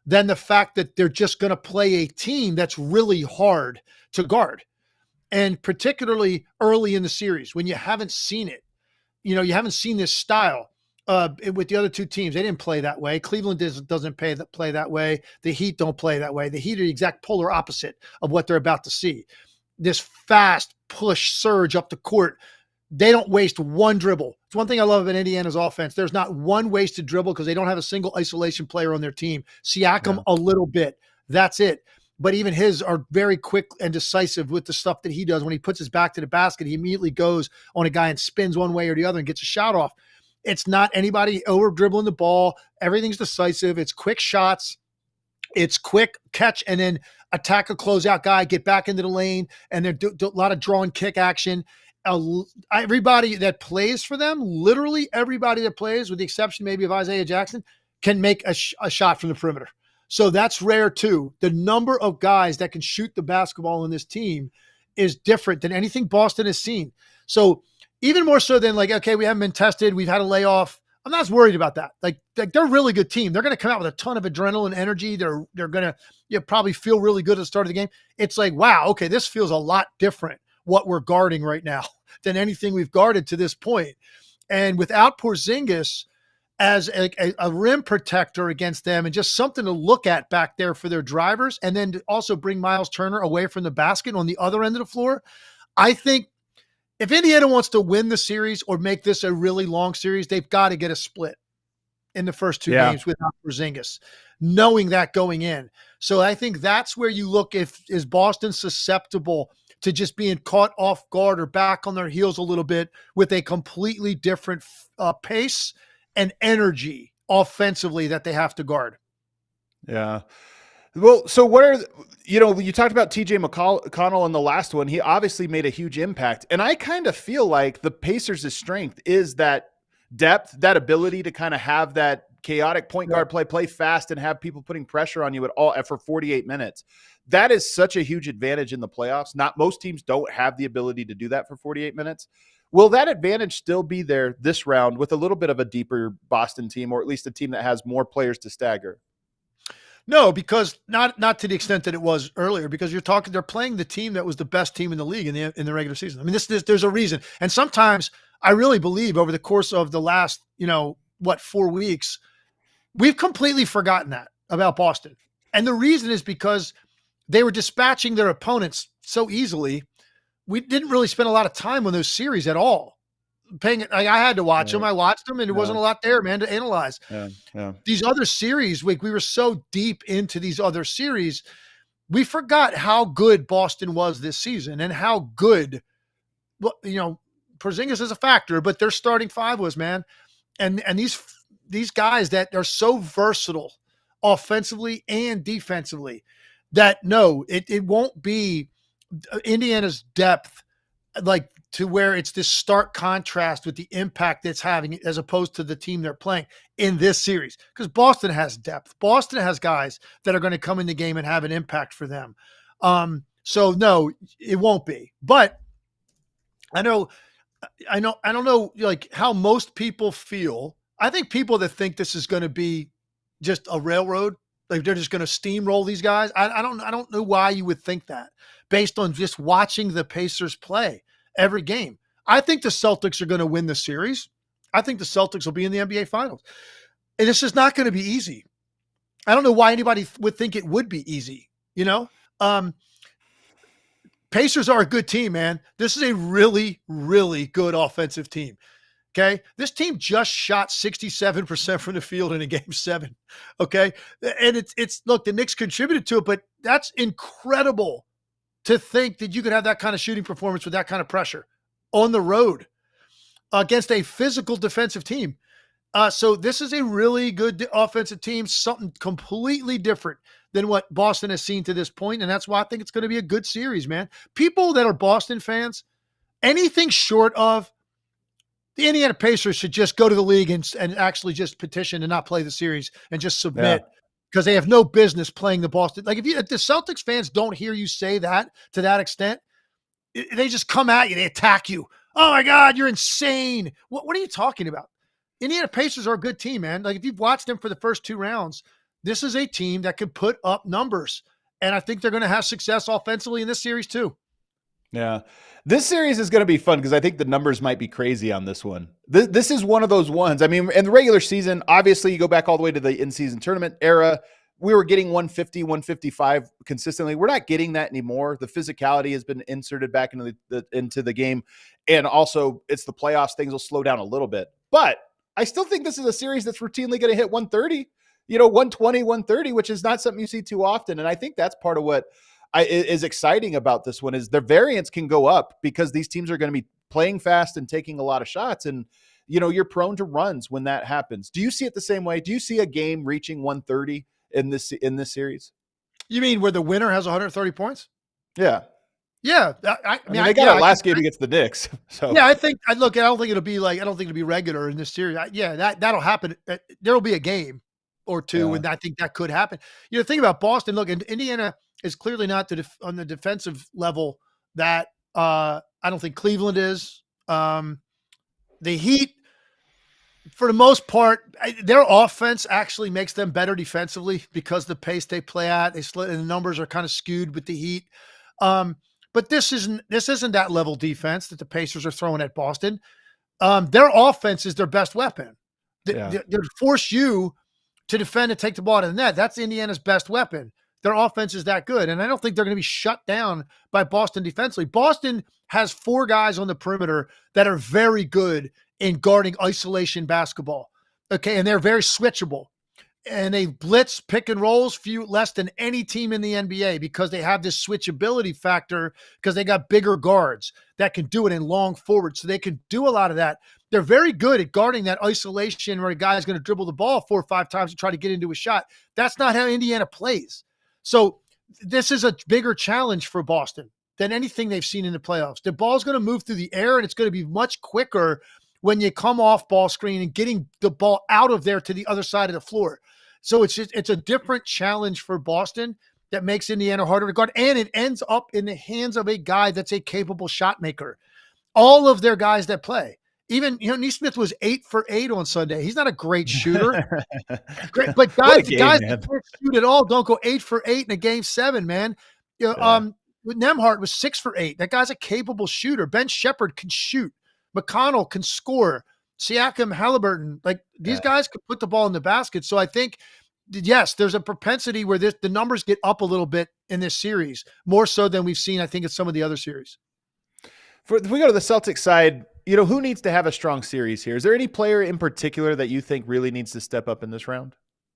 than the fact that they're just going to play a team that's really hard to guard. And particularly early in the series when you haven't seen it, you haven't seen this style with the other 2 teams. They didn't play that way. Cleveland doesn't play that way. The Heat don't play that way. The Heat are the exact polar opposite of what they're about to see. This fast push surge up the court. They don't waste one dribble. It's one thing I love about Indiana's offense. There's not one wasted dribble because they don't have a single isolation player on their team. Siakam, a little bit. That's it. But even his are very quick and decisive with the stuff that he does. When he puts his back to the basket, he immediately goes on a guy and spins one way or the other and gets a shot off. It's not anybody over dribbling the ball. Everything's decisive. It's quick shots. It's quick catch and then attack a closeout guy, get back into the lane, and there's a lot of draw and kick action. Everybody that plays for them, literally everybody that plays, with the exception maybe of Isaiah Jackson, can make a shot from the perimeter. So that's rare too. The number of guys that can shoot the basketball in this team is different than anything Boston has seen. So even more so than like, okay, we haven't been tested, we've had a layoff. I'm not as worried about that. Like they're a really good team. They're going to come out with a ton of adrenaline energy. They're going to probably feel really good at the start of the game. It's like, wow, okay, this feels a lot different what we're guarding right now than anything we've guarded to this point. And without Porzingis as a rim protector against them and just something to look at back there for their drivers, and then to also bring Miles Turner away from the basket on the other end of the floor, I think if Indiana wants to win the series or make this a really long series, they've got to get a split in the first 2 games without Porzingis, knowing that going in. So I think that's where you look, is Boston susceptible to just being caught off guard or back on their heels a little bit with a completely different pace and energy offensively that they have to guard. Yeah. Well, so what are, you talked about TJ McConnell in the last one. He obviously made a huge impact. And I kind of feel like the Pacers' strength is that depth, that ability to kind of have that chaotic point guard play fast and have people putting pressure on you for 48 minutes. That is such a huge advantage in the playoffs. Not most teams don't have the ability to do that for 48 minutes. Will that advantage still be there this round with a little bit of a deeper Boston team, or at least a team that has more players to stagger? No, because not to the extent that it was earlier, because they're playing the team that was the best team in the league in the regular season. I mean, there's a reason. And sometimes I really believe over the course of the last, 4 weeks, we've completely forgotten that about Boston. And the reason is because they were dispatching their opponents so easily. We didn't really spend a lot of time on those series at all. I had to watch them. I watched them, and there wasn't a lot there, man, to analyze. These other series, we were so deep into these other series, we forgot how good Boston was this season and how good, Porzingis is a factor, but their starting 5 was, man. And these guys that are so versatile offensively and defensively, that no, it won't be Indiana's depth like to where it's this stark contrast with the impact it's having as opposed to the team they're playing in this series. Because Boston has depth. Boston has guys that are going to come in the game and have an impact for them. So no, it won't be. But I don't know like how most people feel. I think people that think this is going to be just a railroad, like they're just going to steamroll these guys. I don't know why you would think that based on just watching the Pacers play every game. I think the Celtics are going to win the series. I think the Celtics will be in the NBA Finals. And this is not going to be easy. I don't know why anybody would think it would be easy, you know? Pacers are a good team, man. This is a really, really good offensive team. Okay. This team just shot 67% from the field in a game 7. Okay. And it's look, the Knicks contributed to it, but that's incredible to think that you could have that kind of shooting performance with that kind of pressure on the road against a physical defensive team. So this is a really good offensive team, something completely different than what Boston has seen to this point. And that's why I think it's going to be a good series, man. People that are Boston fans, anything short of the Indiana Pacers should just go to the league and actually just petition and not play the series and just submit. Yeah. Because they have no business playing the Boston. Like if the Celtics fans don't hear you say that to that extent, they just come at you. They attack you. Oh my God, you're insane. What are you talking about? Indiana Pacers are a good team, man. Like if you've watched them for the first 2 rounds, this is a team that can put up numbers. And I think they're going to have success offensively in this series too. Yeah. This series is going to be fun because I think the numbers might be crazy on this one. This is one of those ones. I mean, in the regular season, obviously you go back all the way to the in-season tournament era. We were getting 150, 155 consistently. We're not getting that anymore. The physicality has been inserted back into the game. And also it's the playoffs. Things will slow down a little bit. But I still think this is a series that's routinely going to hit 130, 120, 130, which is not something you see too often. And I think that's part of what is exciting about this one is their variance can go up because these teams are going to be playing fast and taking a lot of shots. And, you're prone to runs when that happens. Do you see it the same way? Do you see a game reaching 130 in this series? You mean where the winner has 130 points? Yeah. Yeah. I mean, they got it last game against the Knicks. So yeah, I don't think it'll be regular in this series. That'll happen. There'll be a game or two. And I think that could happen. The thing about Boston, look, Indiana is clearly not on the defensive level that I don't think Cleveland is. The Heat, for the most part, their offense actually makes them better defensively because the pace they play at, and the numbers are kind of skewed with the Heat. But this isn't that level defense that the Pacers are throwing at Boston. Their offense is their best weapon. They force you to defend and take the ball out of the net. That's Indiana's best weapon. Their offense is that good. And I don't think they're going to be shut down by Boston defensively. Boston has 4 guys on the perimeter that are very good in guarding isolation basketball. Okay. And they're very switchable. And they blitz pick and rolls less than any team in the NBA because they have this switchability factor because they got bigger guards that can do it in long forward. So they can do a lot of that. They're very good at guarding that isolation where a guy's going to dribble the ball 4 or 5 times and try to get into a shot. That's not how Indiana plays. So this is a bigger challenge for Boston than anything they've seen in the playoffs. The ball's going to move through the air and it's going to be much quicker when you come off ball screen and getting the ball out of there to the other side of the floor. So it's a different challenge for Boston that makes Indiana harder to guard. And it ends up in the hands of a guy that's a capable shot maker. All of their guys that play. Even, Nesmith was 8 for 8 on Sunday. He's not a great shooter. But guys that can't shoot at all don't go 8 for 8 in a game 7, man. Nembhard was 6 for 8. That guy's a capable shooter. Ben Shepherd can shoot. McConnell can score. Siakam, Halliburton, these guys could put the ball in the basket. So I think, yes, there's a propensity where the numbers get up a little bit in this series, more so than we've seen, I think, in some of the other series. If we go to the Celtics side, who needs to have a strong series here? Is there any player in particular that you think really needs to step up in this round?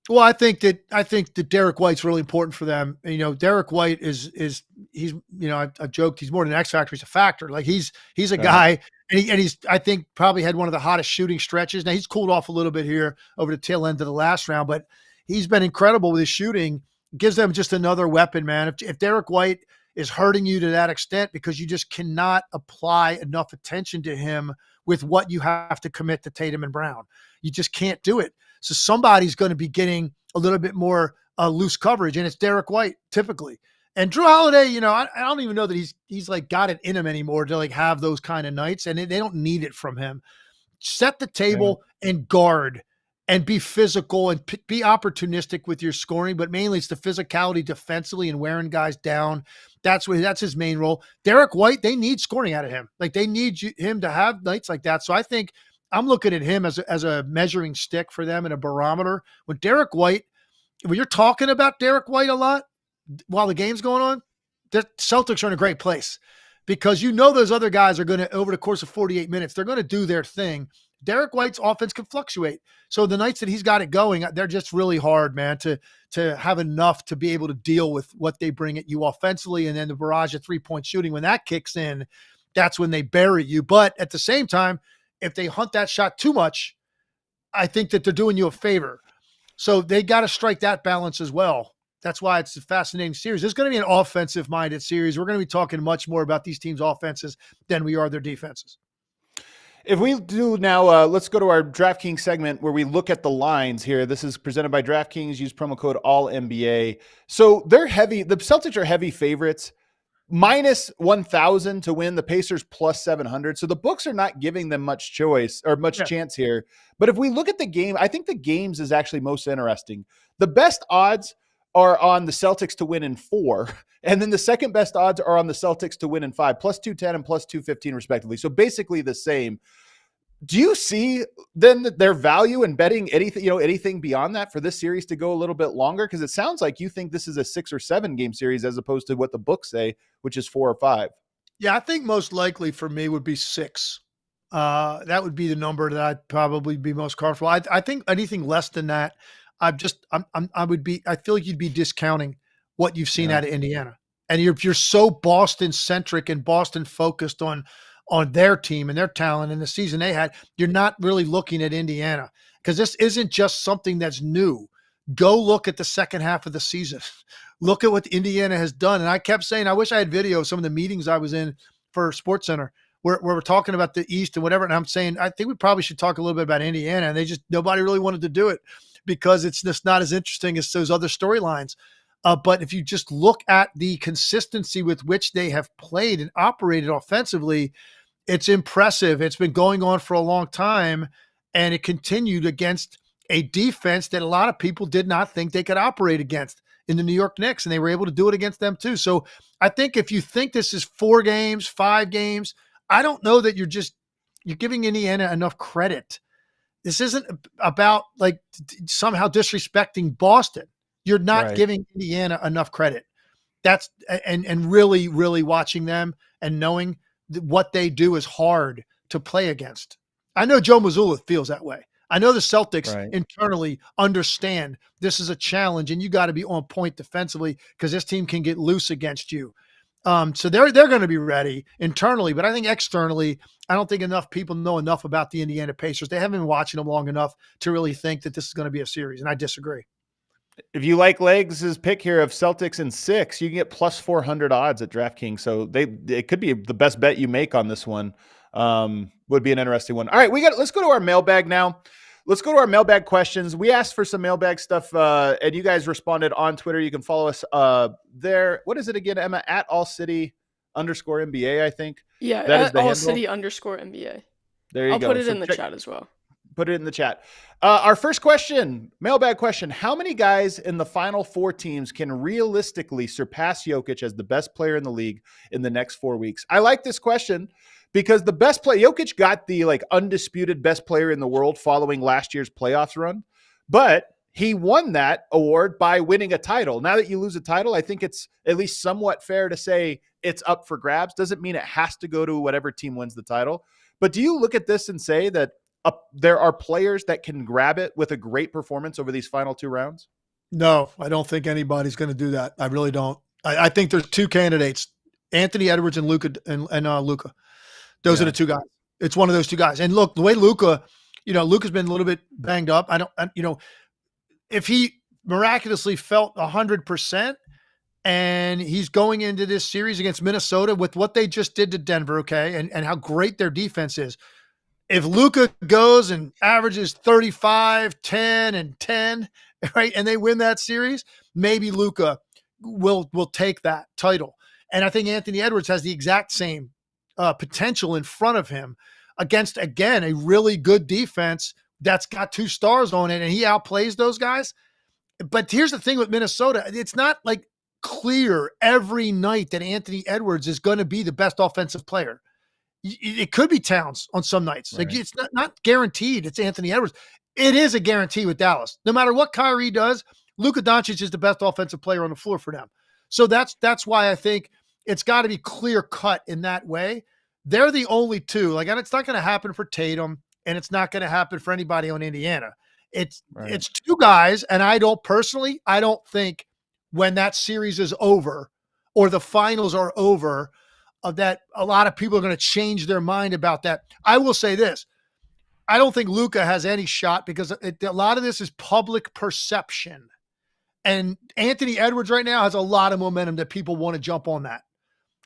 Well, I think that Derek White's really important for them. Derek White he's I've joked he's more than an X-Factor. He's a factor. Like he's a guy, and he's I think probably had one of the hottest shooting stretches. Now he's cooled off a little bit here over the tail end of the last round, but he's been incredible with his shooting. Gives them just another weapon, man. If Derek White is hurting you to that extent because you just cannot apply enough attention to him with what you have to commit to Tatum and Brown. You just can't do it. So somebody's going to be getting a little bit more loose coverage, and it's Derek White typically. And Drew Holiday, I don't even know that he's like got it in him anymore to like have those kind of nights, and they don't need it from him. Set the table and guard and be physical and be opportunistic with your scoring, but mainly it's the physicality defensively and wearing guys down. That's his main role. Derek White, they need scoring out of him. Like they need him to have nights like that. So I think I'm looking at him as a measuring stick for them and a barometer. When you're talking about Derek White a lot while the game's going on, the Celtics are in a great place because those other guys are going to, over the course of 48 minutes, they're going to do their thing. Derek White's offense can fluctuate. So the nights that he's got it going, they're just really hard, man, to have enough to be able to deal with what they bring at you offensively. And then the barrage of 3-point shooting, when that kicks in, that's when they bury you. But at the same time, if they hunt that shot too much, I think that they're doing you a favor. So they got to strike that balance as well. That's why it's a fascinating series. There's going to be an offensive-minded series. We're going to be talking much more about these teams' offenses than we are their defenses. If we do now, let's go to our DraftKings segment where we look at the lines here. This is presented by DraftKings. Use promo code ALLNBA. So they're heavy. The Celtics are heavy favorites. Minus 1,000 to win. The Pacers plus 700. So the books are not giving them much choice or much chance here. But if we look at the game, I think the games is actually most interesting. The best odds are on the Celtics to win in 4. And then the second best odds are on the Celtics to win in 5, plus 210 and plus 215 respectively. So basically the same. Do you see then their value in betting anything beyond that for this series to go a little bit longer? Because it sounds like you think this is a 6 or 7 game series as opposed to what the books say, which is 4 or 5. Yeah, I think most likely for me would be 6. That would be the number that I'd probably be most comfortable. I think anything less than that, I feel like you'd be discounting what you've seen out of Indiana. And you're so Boston centric and Boston focused on their team and their talent and the season they had. You're not really looking at Indiana because this isn't just something that's new. Go look at the second half of the season. Look at what Indiana has done. And I kept saying, I wish I had video of some of the meetings I was in for SportsCenter where we're talking about the East and whatever. And I'm saying, I think we probably should talk a little bit about Indiana. And nobody really wanted to do it because it's just not as interesting as those other storylines. But if you just look at the consistency with which they have played and operated offensively, it's impressive. It's been going on for a long time, and it continued against a defense that a lot of people did not think they could operate against in the New York Knicks, and they were able to do it against them too. So I think if you think this is 4 games, 5 games, I don't know that you're giving Indiana enough credit. This isn't about like somehow disrespecting Boston. You're not giving Indiana enough credit. That's and really, really watching them and knowing what they do is hard to play against. I know Joe Mazzulla feels that way. I know the Celtics internally understand this is a challenge and you got to be on point defensively because this team can get loose against you. So they're going to be ready internally, but I think externally, I don't think enough people know enough about the Indiana Pacers. They haven't been watching them long enough to really think that this is going to be a series, and I disagree. If you like Legs' pick here of Celtics in 6, you can get plus 400 odds at DraftKings. So it could be the best bet you make on this one. Would be an interesting one. All right, let's go to our mailbag now. Let's go to our mailbag questions. We asked for some mailbag stuff, and you guys responded on Twitter. You can follow us there. What is it again, Emma? At ALLCITY_NBA, I think. Yeah, that at ALLCITY_NBA. There you I'll go. put it in the chat as well. Put it in the chat. Our first question, mailbag question. How many guys in the final 4 teams can realistically surpass Jokic as the best player in the league in the next 4 weeks? I like this question because the best player, Jokic got the undisputed best player in the world following last year's playoffs run, but he won that award by winning a title. Now that you lose a title, I think it's at least somewhat fair to say it's up for grabs. Doesn't mean it has to go to whatever team wins the title. But do you look at this and say that there are players that can grab it with a great performance over these final 2 rounds? No, I don't think anybody's going to do that. I really don't. I think there's 2 candidates, Anthony Edwards and Luka. Luka. Those are the 2 guys. It's one of those 2 guys. And look, the way Luka's been a little bit banged up. If he miraculously felt 100%. And he's going into this series against Minnesota with what they just did to Denver, okay, and how great their defense is. If Luka goes and averages 35, 10, and 10, right, and they win that series, maybe Luka will take that title. And I think Anthony Edwards has the exact same potential in front of him against, again, a really good defense that's got 2 stars on it, and he outplays those guys. But here's the thing with Minnesota. It's not like clear every night that Anthony Edwards is going to be the best offensive player. It could be Towns on some nights. Right. Like it's not guaranteed. It's Anthony Edwards. It is a guarantee with Dallas. No matter what Kyrie does, Luka Doncic is the best offensive player on the floor for them. So that's why I think it's got to be clear cut in that way. They're the only two. Like, and it's not going to happen for Tatum, and it's not going to happen for anybody on Indiana. It's 2 guys, and I don't think when that series is over or the finals are over, that a lot of people are going to change their mind about that. I will say this. I don't think Luka has any shot because a lot of this is public perception. And Anthony Edwards right now has a lot of momentum that people want to jump on that.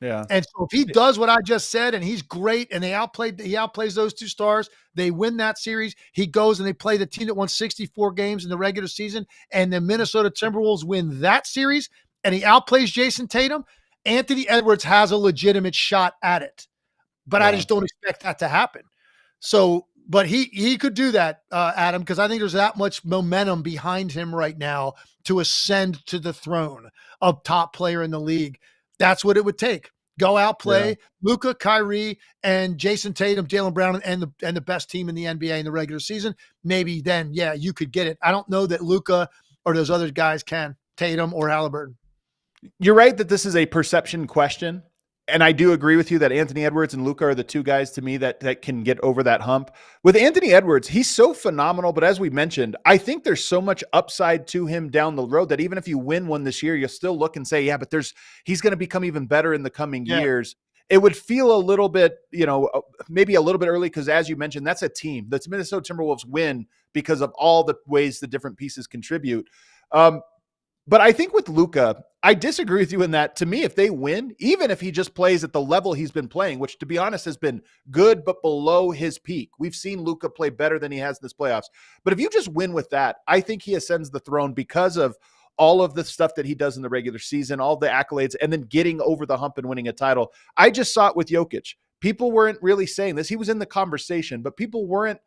Yeah. And so if he does what I just said and he's great and he outplays those 2 stars, they win that series. He goes and they play the team that won 64 games in the regular season, and the Minnesota Timberwolves win that series and he outplays Jason Tatum. Anthony Edwards has a legitimate shot at it, but I just don't expect that to happen. So, but he could do that, Adam, because I think there's that much momentum behind him right now to ascend to the throne of top player in the league. That's what it would take. Go outplay Luka, Kyrie, and Jason Tatum, Jaylen Brown, and the best team in the NBA in the regular season. Maybe then, you could get it. I don't know that Luka or those other guys can, Tatum or Halliburton. You're right that this is a perception question. And I do agree with you that Anthony Edwards and Luka are the 2 guys to me that can get over that hump. With Anthony Edwards, he's so phenomenal. But as we mentioned, I think there's so much upside to him down the road that even if you win one this year, you'll still look and say, but he's going to become even better in the coming years. It would feel a little bit, maybe a little bit early because as you mentioned, that's a team. That's Minnesota Timberwolves win because of all the ways the different pieces contribute. But I think with Luka, I disagree with you in that, to me, if they win, even if he just plays at the level he's been playing, which to be honest has been good, but below his peak. We've seen Luka play better than he has in this playoffs. But if you just win with that, I think he ascends the throne because of all of the stuff that he does in the regular season, all the accolades, and then getting over the hump and winning a title. I just saw it with Jokic. People weren't really saying this. He was in the conversation, but people weren't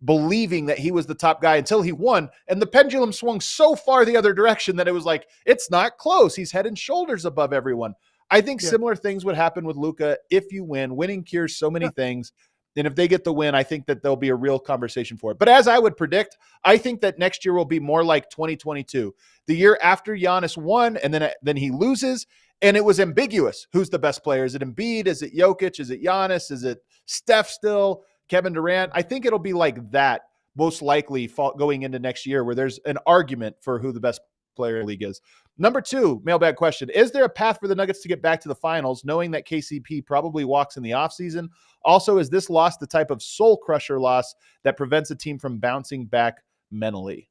believing that he was the top guy until he won. And the pendulum swung so far the other direction that it was like, it's not close. He's head and shoulders above everyone. I think similar things would happen with Luka if you win. Winning cures so many things. And if they get the win, I think that there'll be a real conversation for it. But as I would predict, I think that next year will be more like 2022, the year after Giannis won, and then he loses, and it was ambiguous. Who's the best player? Is it Embiid? Is it Jokic? Is it Giannis? Is it Steph still? Kevin Durant? I think it'll be like that, most likely going into next year, where there's an argument for who the best player in the league is. Number 2, mailbag question. Is there a path for the Nuggets to get back to the finals, knowing that KCP probably walks in the offseason? Also, is this loss the type of soul crusher loss that prevents a team from bouncing back mentally?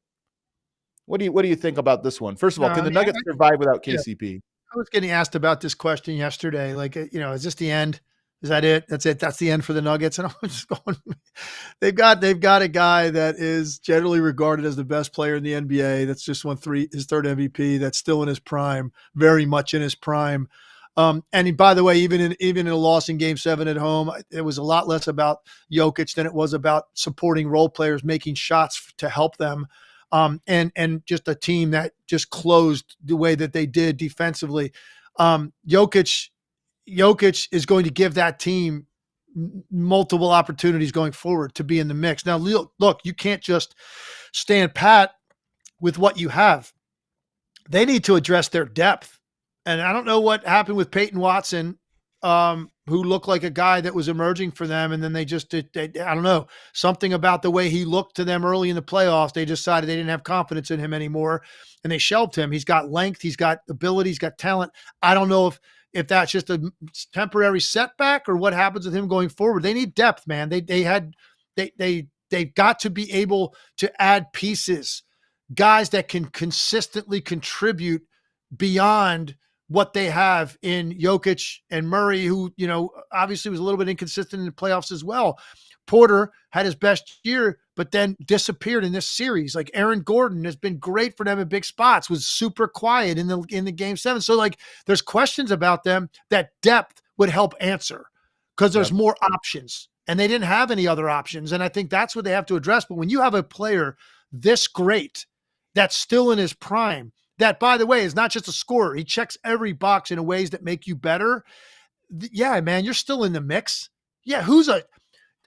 What do you think about this one? First of all, can the Nuggets survive without KCP? I was getting asked about this question yesterday. Like, is this the end? Is that it? That's it. That's the end for the Nuggets. And I'm just going, they've got a guy that is generally regarded as the best player in the NBA. That's just won his 3rd MVP. That's still in his prime, very much in his prime. And by the way, even in a loss in Game 7 at home, it was a lot less about Jokic than it was about supporting role players, making shots to help them. And just a team that just closed the way that they did defensively. Jokic is going to give that team multiple opportunities going forward to be in the mix. Now, look, you can't just stand pat with what you have. They need to address their depth. And I don't know what happened with Peyton Watson, who looked like a guy that was emerging for them. And then they I don't know, something about the way he looked to them early in the playoffs. They decided they didn't have confidence in him anymore and they shelved him. He's got length. He's got ability. He's got talent. I don't know if that's just a temporary setback or what happens with him going forward. They need depth, man. They've got to be able to add pieces guys that can consistently contribute beyond what they have in Jokic and Murray, who, obviously was a little bit inconsistent in the playoffs as well. Porter had his best year, but then disappeared in this series. Like Aaron Gordon has been great for them in big spots, was super quiet in the game 7. So like there's questions about them that depth would help answer because there's more options, and they didn't have any other options. And I think that's what they have to address. But when you have a player this great, that's still in his prime, that, by the way, is not just a scorer. He checks every box in ways that make you better. Yeah, man, you're still in the mix. Yeah,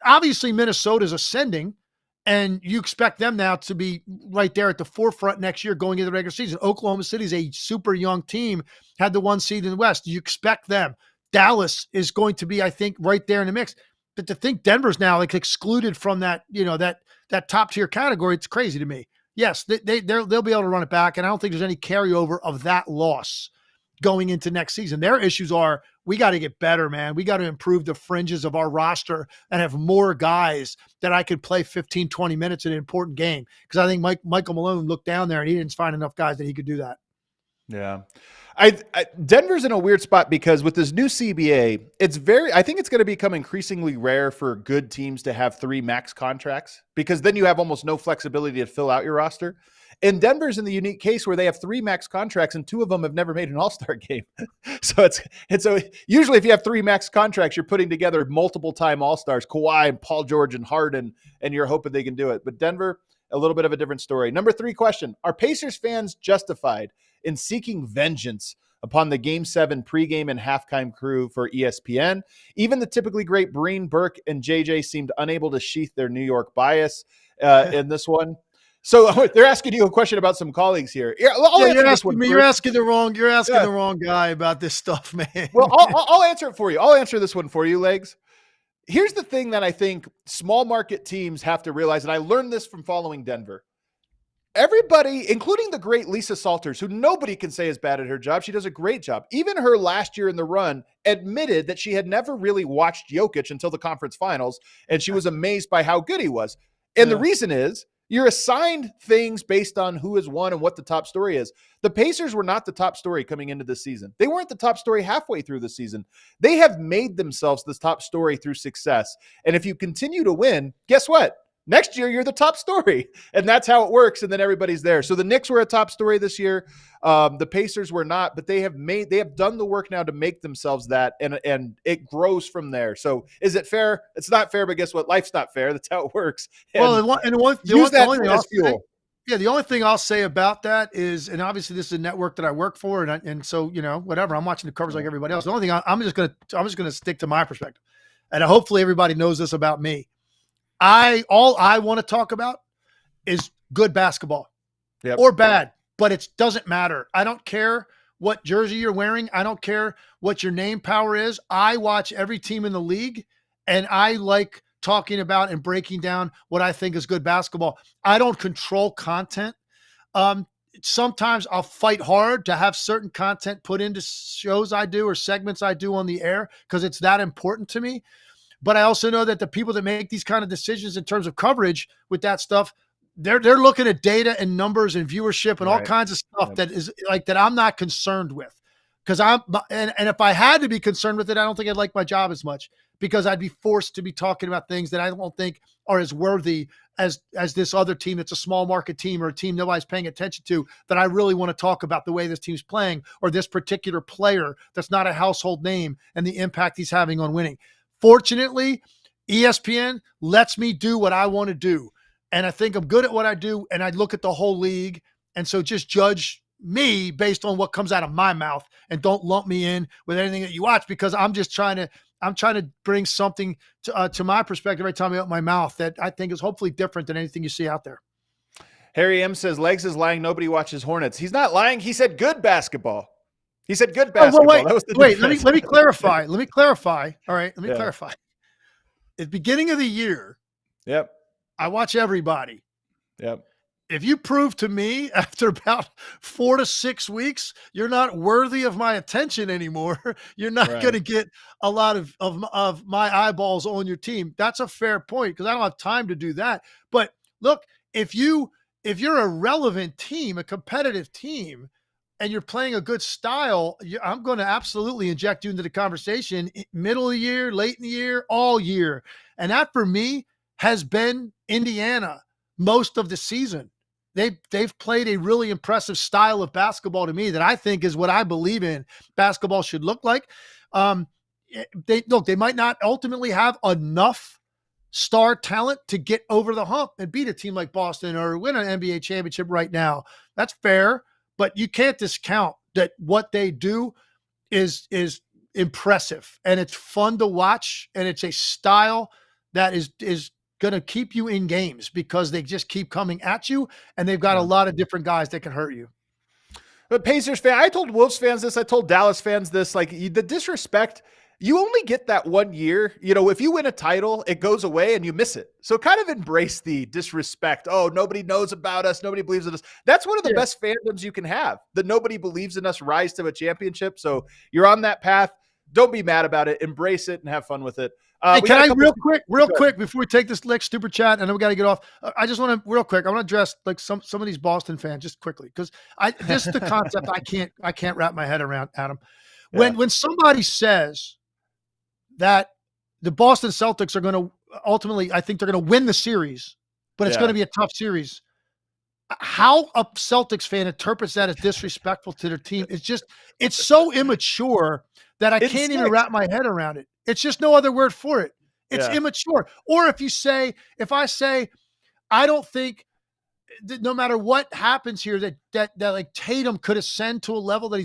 obviously Minnesota's ascending, and you expect them now to be right there at the forefront next year going into the regular season. Oklahoma City's a super young team, had the 1 seed in the West. You expect them. Dallas is going to be, I think, right there in the mix. But to think Denver's now like excluded from that, that top tier category, it's crazy to me. Yes, they'll be able to run it back, and I don't think there's any carryover of that loss going into next season. Their issues are, we got to get better, man. We got to improve the fringes of our roster and have more guys that I could play 15, 20 minutes in an important game. Because I think Michael Malone looked down there and he didn't find enough guys that he could do that. Yeah. Denver's in a weird spot because with this new CBA, I think it's going to become increasingly rare for good teams to have 3 max contracts, because then you have almost no flexibility to fill out your roster. And Denver's in the unique case where they have 3 max contracts and 2 of them have never made an All-Star game. So usually if you have 3 max contracts, you're putting together multiple time All-Stars, Kawhi and Paul George and Harden, and you're hoping they can do it. But Denver, a little bit of a different story. Number 3 question: are Pacers fans justified in seeking vengeance upon the Game 7 pregame and halftime crew for ESPN? Even the typically great Breen, Burke, and JJ seemed unable to sheath their New York bias in this one. So they're asking you a question about some colleagues here. You're asking the wrong guy about this stuff, man. Well, I'll answer it for you. I'll answer this one for you, Legs. Here's the thing that I think small market teams have to realize, and I learned this from following Denver. Everybody, including the great Lisa Salters, who nobody can say is bad at her job. She does a great job. Even her last year in the run admitted that she had never really watched Jokic until the conference finals, and she was amazed by how good he was. And the reason is you're assigned things based on who has won and what the top story is. The Pacers were not the top story coming into this season. They weren't the top story halfway through the season. They have made themselves this top story through success. And if you continue to win, guess what? Next year, you're the top story, and that's how it works. And then everybody's there. So the Knicks were a top story this year. The Pacers were not, but they have done the work now to make themselves that, and it grows from there. So is it fair? It's not fair, but guess what? Life's not fair. That's how it works. And the only thing I'll say about that is, and obviously this is a network that I work for, and so whatever, I'm watching the covers like everybody else. The only thing I'm just gonna stick to my perspective, and hopefully everybody knows this about me. All I want to talk about is good basketball or bad, but it doesn't matter. I don't care what jersey you're wearing. I don't care what your name power is. I watch every team in the league, and I like talking about and breaking down what I think is good basketball. I don't control content. Sometimes I'll fight hard to have certain content put into shows I do or segments I do on the air because it's that important to me. But I also know that the people that make these kind of decisions in terms of coverage with that stuff, they're looking at data and numbers and viewership and all kinds of stuff that is like that I'm not concerned with. Because and if I had to be concerned with it, I don't think I'd like my job as much, because I'd be forced to be talking about things that I don't think are as worthy as this other team that's a small market team or a team nobody's paying attention to, that I really want to talk about the way this team's playing or this particular player that's not a household name and the impact he's having on winning. Fortunately, ESPN lets me do what I want to do. And I think I'm good at what I do. And I look at the whole league. And so just judge me based on what comes out of my mouth, and don't lump me in with anything that you watch, because I'm trying to bring something to my perspective every time I open my mouth that I think is hopefully different than anything you see out there. Harry M says, Legs is lying. Nobody watches Hornets. He's not lying. He said good basketball. He said good basketball. Let me clarify. Let me clarify. All right. Let me clarify. At the beginning of the year, I watch everybody. If you prove to me after about 4 to 6 weeks you're not worthy of my attention anymore, you're not going to get a lot of my eyeballs on your team. That's a fair point, because I don't have time to do that. But look, if you if you're a relevant team, a competitive team, and you're playing a good style, I'm going to absolutely inject you into the conversation middle of the year, late in the year, all year. And that for me has been Indiana most of the season. They've played a really impressive style of basketball to me that I think is what I believe in basketball should look like. They might not ultimately have enough star talent to get over the hump and beat a team like Boston or win an NBA championship right now. That's fair. But you can't discount that what they do is impressive, and it's fun to watch, and it's a style that is going to keep you in games because they just keep coming at you, and they've got a lot of different guys that can hurt you. But Pacers fan, I told Wolves fans this, I told Dallas fans this, like the disrespect, you only get that 1 year. You know, if you win a title, it goes away and you miss it. So kind of embrace the disrespect. Oh, nobody knows about us. Nobody believes in us. That's one of the best fandoms you can have, that nobody believes in us rise to a championship. So you're on that path. Don't be mad about it. Embrace it and have fun with it. Hey, can I real quick before we take this next super chat, and then we got to get off. I just want to real quick. I want to address like some of these Boston fans just quickly, because this is the concept I can't wrap my head around, Adam. When somebody says that the Boston Celtics are going to ultimately, I think they're going to win the series, but it's going to be a tough series. How a Celtics fan interprets that as disrespectful to their team it's so immature that I can't even wrap my head around it. It's just no other word for it. It's immature. Or if I say, I don't think that no matter what happens here, that like Tatum could ascend to a level that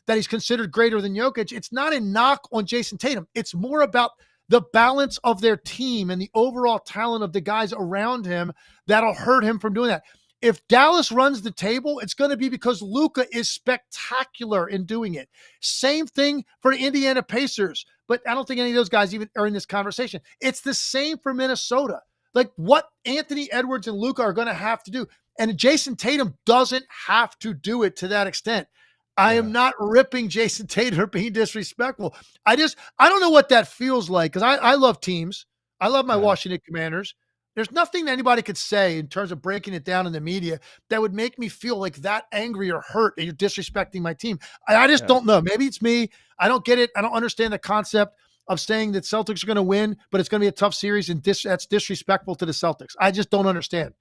he's considered greater than Jokic. It's not a knock on Jason Tatum. It's more about the balance of their team and the overall talent of the guys around him that'll hurt him from doing that. If Dallas runs the table, it's going to be because Luka is spectacular in doing it. Same thing for the Indiana Pacers, but I don't think any of those guys even are in this conversation. It's the same for Minnesota. Like what Anthony Edwards and Luka are going to have to do. And Jason Tatum doesn't have to do it to that extent. I am not ripping Jason Tatum or being disrespectful. I don't know what that feels like, because I love teams. I love my Washington Commanders. There's nothing anybody could say in terms of breaking it down in the media that would make me feel like that angry or hurt that you're disrespecting my team. I just don't know. Maybe it's me. I don't get it. I don't understand the concept of saying that Celtics are going to win, but it's going to be a tough series, and that's disrespectful to the Celtics. I just don't understand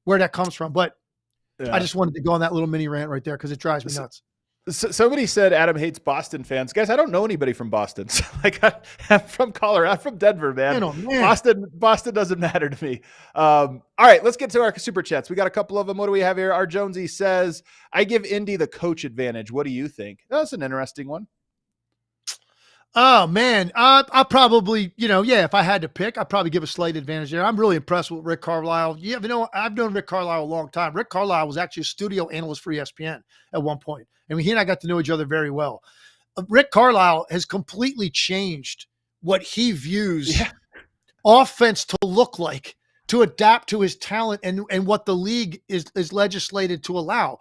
where that comes from. But I just wanted to go on that little mini rant right there because it drives me nuts. Somebody said Adam hates Boston fans. Guys, I don't know anybody from Boston. So like I'm from Colorado. I'm from Denver, man. Boston doesn't matter to me. All right, let's get to our super chats. We got a couple of them. What do we have here? Our Jonesy says, I give Indy the coach advantage. What do you think? That's an interesting one. Oh, man. I'll probably, if I had to pick, I'd probably give a slight advantage there. I'm really impressed with Rick Carlisle. Yeah, I've known Rick Carlisle a long time. Rick Carlisle was actually a studio analyst for ESPN at one point. And he and I got to know each other very well. Rick Carlisle has completely changed what he views offense to look like, to adapt to his talent and what the league is legislated to allow.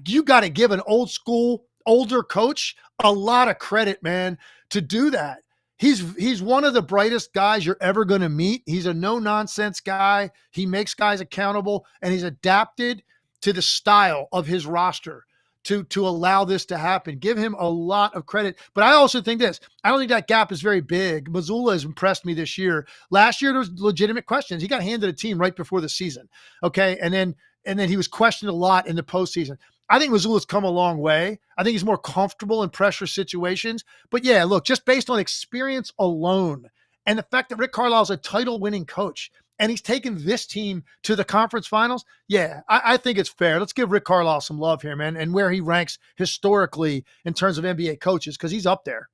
You got to give an old school, older coach a lot of credit, man, to do that. He's one of the brightest guys you're ever going to meet. He's a no-nonsense guy. He makes guys accountable, and he's adapted to the style of his roster to allow this to happen. Give him a lot of credit. But I also think this. I don't think that gap is very big. Mazzulla has impressed me this year. Last year, there was legitimate questions. He got handed a team right before the season. Okay. And then he was questioned a lot in the postseason. I think Mazzulla's come a long way. I think he's more comfortable in pressure situations. But yeah, look, just based on experience alone and the fact that Rick Carlisle's a title-winning coach and he's taken this team to the conference finals, yeah, I think it's fair. Let's give Rick Carlisle some love here, man, and where he ranks historically in terms of NBA coaches, because he's up there.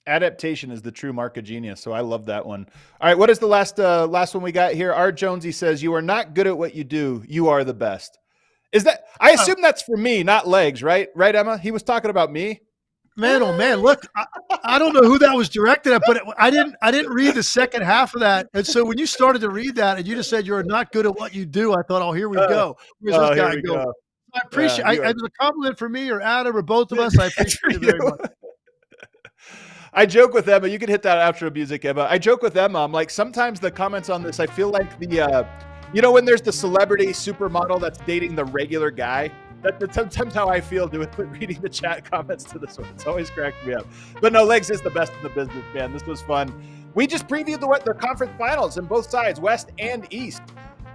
Adaptation is the true mark of genius, so I love that one. All right, what is the last one we got here? Art Jonesy says, you are not good at what you do. You are the best. Is that? I assume that's for me, not Legs, right? Right, Emma? He was talking about me. Man, oh man! Look, I don't know who that was directed at, but I didn't read the second half of that. And so when you started to read that, and you just said you're not good at what you do, I thought, oh, here we go. Here's this guy go. I appreciate. It was a compliment for me or Adam or both of us. I appreciate it very much. I joke with Emma. You can hit that outro music, Emma. I joke with Emma. I'm like, sometimes the comments on this, I feel like You know, when there's the celebrity supermodel that's dating the regular guy, that's sometimes how I feel reading the chat comments to this one. It's always cracked me up. But no, Legs is the best in the business, man. This was fun. We just previewed the conference finals on both sides, West and East.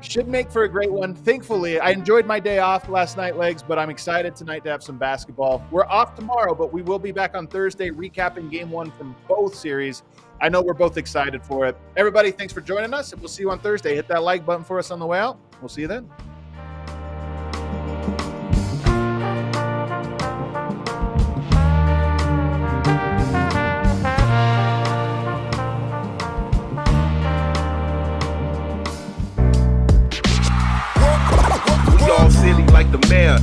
Should make for a great one. Thankfully, I enjoyed my day off last night, Legs, but I'm excited tonight to have some basketball. We're off tomorrow, but we will be back on Thursday recapping game one from both series. I know we're both excited for it. Everybody, thanks for joining us, and we'll see you on Thursday. Hit that like button for us on the way out. We'll see you then. All city like the mayor.